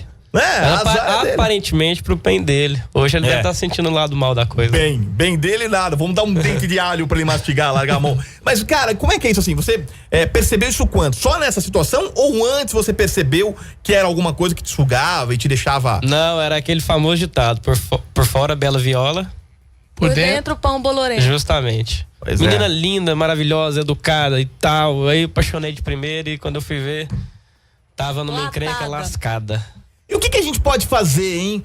Aparentemente pro bem dele. Hoje ele deve estar sentindo o lado mal da coisa. Bem dele nada. Vamos dar um dente de alho pra ele mastigar, largar a mão. Mas, cara, como é que é isso assim? Você percebeu isso quando? Só nessa situação? Ou antes você percebeu que era alguma coisa que te sugava e te deixava... Não, era aquele famoso ditado. Por fora, bela viola. Por dentro, pão bolorento. Justamente. Menina linda, maravilhosa, educada e tal. Aí eu apaixonei de primeira e quando eu fui ver, tava numa encrenca lascada. E o que a gente pode fazer, hein,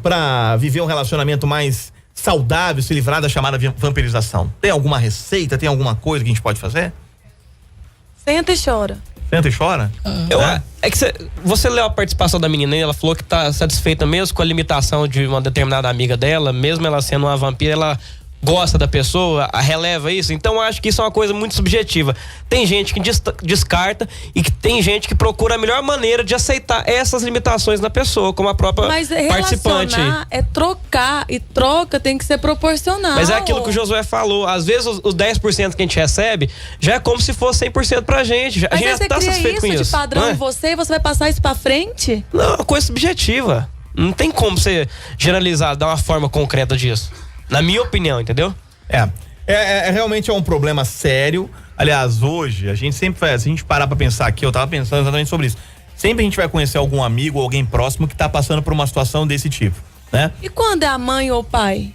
pra viver um relacionamento mais saudável, se livrar da chamada vampirização? Tem alguma receita, tem alguma coisa que a gente pode fazer? Senta e chora. Senta e chora? É que você leu a participação da menina e ela falou que tá satisfeita mesmo com a limitação de uma determinada amiga dela, mesmo ela sendo uma vampira, ela gosta da pessoa, releva isso. Então eu acho que isso é uma coisa muito subjetiva. Tem gente que descarta e que tem gente que procura a melhor maneira de aceitar essas limitações na pessoa, como a própria participante. Mas é trocar, e troca tem que ser proporcional. Mas é aquilo que o Josué falou, às vezes os 10% que a gente recebe já é como se fosse 100% pra gente. A gente já tá satisfeito com isso. De padrão em você e você vai passar isso pra frente? Não, é uma coisa subjetiva. Não tem como você generalizar, dar uma forma concreta disso. Na minha opinião, entendeu? Realmente é um problema sério. Aliás, hoje, a gente sempre faz, se a gente parar pra pensar aqui, eu tava pensando exatamente sobre isso. Sempre a gente vai conhecer algum amigo ou alguém próximo que tá passando por uma situação desse tipo, né? E quando é a mãe ou o pai?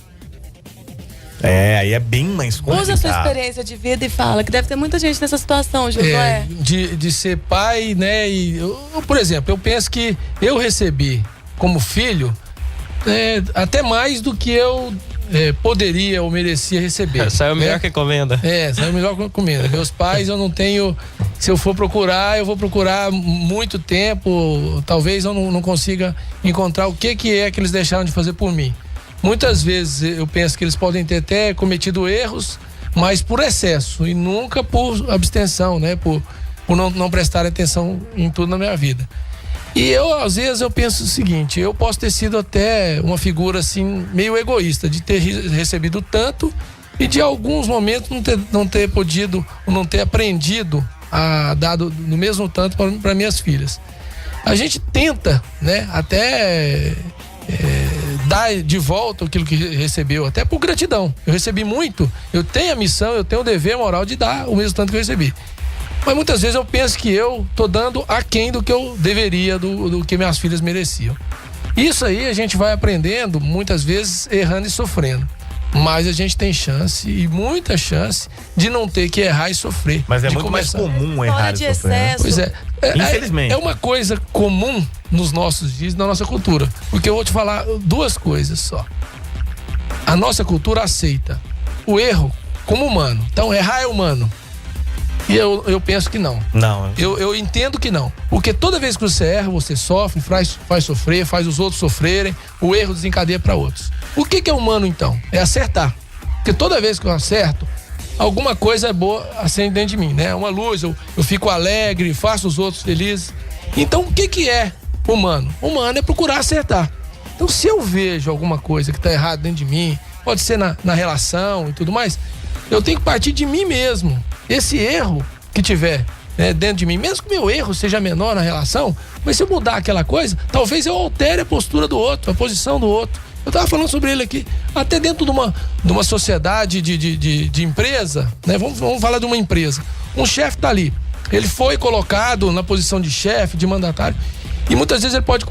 Aí é bem mais complicado. Usa a sua experiência de vida e fala, que deve ter muita gente nessa situação, Josué. De ser pai, né? E por exemplo, eu penso que eu recebi como filho, até mais do que eu poderia ou merecia receber. Saiu melhor que encomenda. Saiu melhor que encomenda. Meus pais, eu não tenho. Se eu for procurar, eu vou procurar muito tempo. Talvez eu não consiga encontrar o que é que eles deixaram de fazer por mim. Muitas vezes eu penso que eles podem ter até cometido erros, mas por excesso e nunca por abstenção, né? Por não prestar atenção em tudo na minha vida. E às vezes eu penso o seguinte, eu posso ter sido até uma figura assim, meio egoísta, de ter recebido tanto e de alguns momentos não ter podido, não ter aprendido a dar no mesmo tanto para minhas filhas. A gente tenta, né, até dar de volta aquilo que recebeu, até por gratidão. Eu recebi muito, eu tenho a missão, eu tenho o dever moral de dar o mesmo tanto que eu recebi. Mas muitas vezes eu penso que eu tô dando aquém do que eu deveria, do que minhas filhas mereciam. Isso aí a gente vai aprendendo, muitas vezes errando e sofrendo. Mas a gente tem chance, e muita chance, de não ter que errar e sofrer. Mas é muito mais comum errar e sofrer. Pois é. Infelizmente. É uma coisa comum nos nossos dias, na nossa cultura. Porque eu vou te falar duas coisas só. A nossa cultura aceita o erro como humano. Então, errar é humano. E eu penso que não. Não. Eu entendo que não. Porque toda vez que você erra, você sofre, faz sofrer, faz os outros sofrerem, o erro desencadeia para outros. O que é humano, então? É acertar. Porque toda vez que eu acerto, alguma coisa boa acende dentro de mim, né? Uma luz, eu fico alegre, faço os outros felizes. Então, o que é humano? Humano é procurar acertar. Então, se eu vejo alguma coisa que tá errada dentro de mim, pode ser na relação e tudo mais, eu tenho que partir de mim mesmo. Esse erro que tiver dentro de mim, mesmo que meu erro seja menor na relação, mas se eu mudar aquela coisa, talvez eu altere a postura do outro, a posição do outro. Eu tava falando sobre ele aqui, até dentro de uma sociedade de empresa, né? Vamos falar de uma empresa. Um chefe tá ali, ele foi colocado na posição de chefe, de mandatário, e muitas vezes ele pode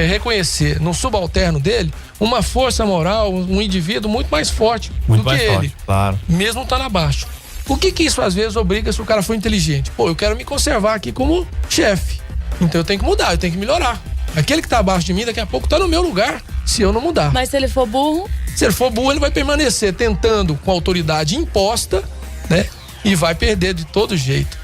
reconhecer no subalterno dele uma força moral, um indivíduo muito mais forte do que ele, claro. Mesmo tá lá abaixo. O que isso às vezes obriga se o cara for inteligente? Pô, eu quero me conservar aqui como chefe. Então eu tenho que mudar, eu tenho que melhorar. Aquele que tá abaixo de mim, daqui a pouco tá no meu lugar, se eu não mudar. Mas se ele for burro? Se ele for burro, ele vai permanecer tentando com a autoridade imposta, né? E vai perder de todo jeito.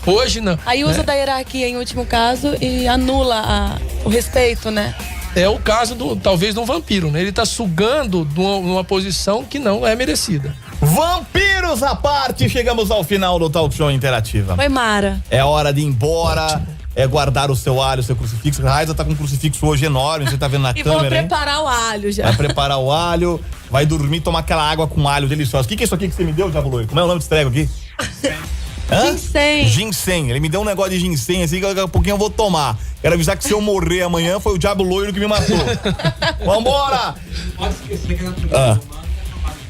Hoje não. Aí usa da hierarquia em último caso e anula o respeito, né? É o caso talvez de um vampiro, né? Ele tá sugando numa posição que não é merecida. Vampiros à parte, chegamos ao final do Talk Show Interativa. Foi Mara. É hora de ir embora. Ótimo. É guardar o seu alho, o seu crucifixo. A Raiza tá com um crucifixo hoje enorme, você tá vendo na câmera, vou preparar o alho já. Vai preparar o alho, vai dormir, tomar aquela água com alho deliciosa. O que é isso aqui que você me deu, Diabo Loiro? Como é o nome desse trego aqui? Ginseng. Ginseng. Ele me deu um negócio de ginseng assim que daqui a pouquinho eu vou tomar. Quero avisar que se eu morrer amanhã foi o Diabo Loiro que me matou. Vambora! Pode esquecer que a natureza humana.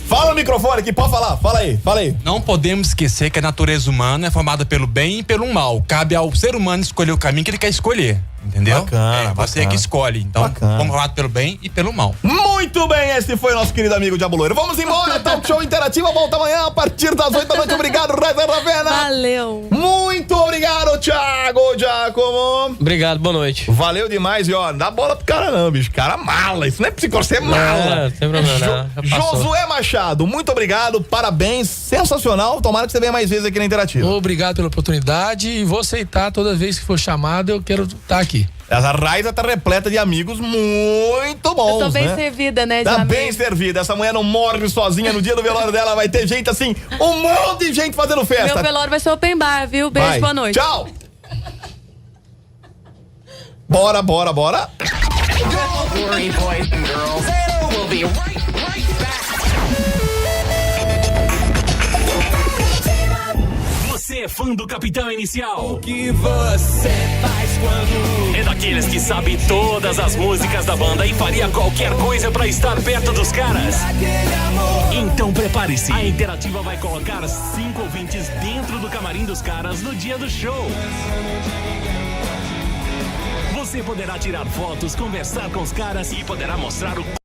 Fala no microfone aqui, pode falar, fala aí. Não podemos esquecer que a natureza humana é formada pelo bem e pelo mal. Cabe ao ser humano escolher o caminho que ele quer escolher, entendeu? Bacana, você que escolhe. Então, vamos formado pelo bem e pelo mal. Muito bem, esse foi nosso querido amigo Diabo Loiro. Vamos embora, Talk Show Interativa volta amanhã a partir das 8 da noite. Obrigado, Raiza Ravena. Valeu. Muito obrigado, Thiago Giacomo. Obrigado, boa noite. Valeu demais e ó, não dá bola pro cara não, bicho. Cara mala, isso não é psicólogo, você é mala. Não tem problema não. Josué Machado, muito obrigado, parabéns, sensacional. Tomara que você venha mais vezes aqui na Interativa. Obrigado pela oportunidade e vou aceitar toda vez que for chamado, eu quero estar aqui. Essa Raiza tá repleta de amigos muito bons, eu tô bem né? servida, né? Tá bem servida. Essa mulher não morre sozinha. No dia do velório dela vai ter gente assim, um monte de gente fazendo festa. Meu velório vai ser open bar, viu? Beijo, boa noite. Tchau. Bora. Don't worry, boys and girls. Zero will be right back. Você é fã do Capital Inicial? O que você faz quando... É daqueles que sabe todas as músicas da banda e faria qualquer coisa pra estar perto dos caras? Então prepare-se. A Interativa vai colocar 5 ouvintes dentro do camarim dos caras no dia do show. Você poderá tirar fotos, conversar com os caras e poderá mostrar o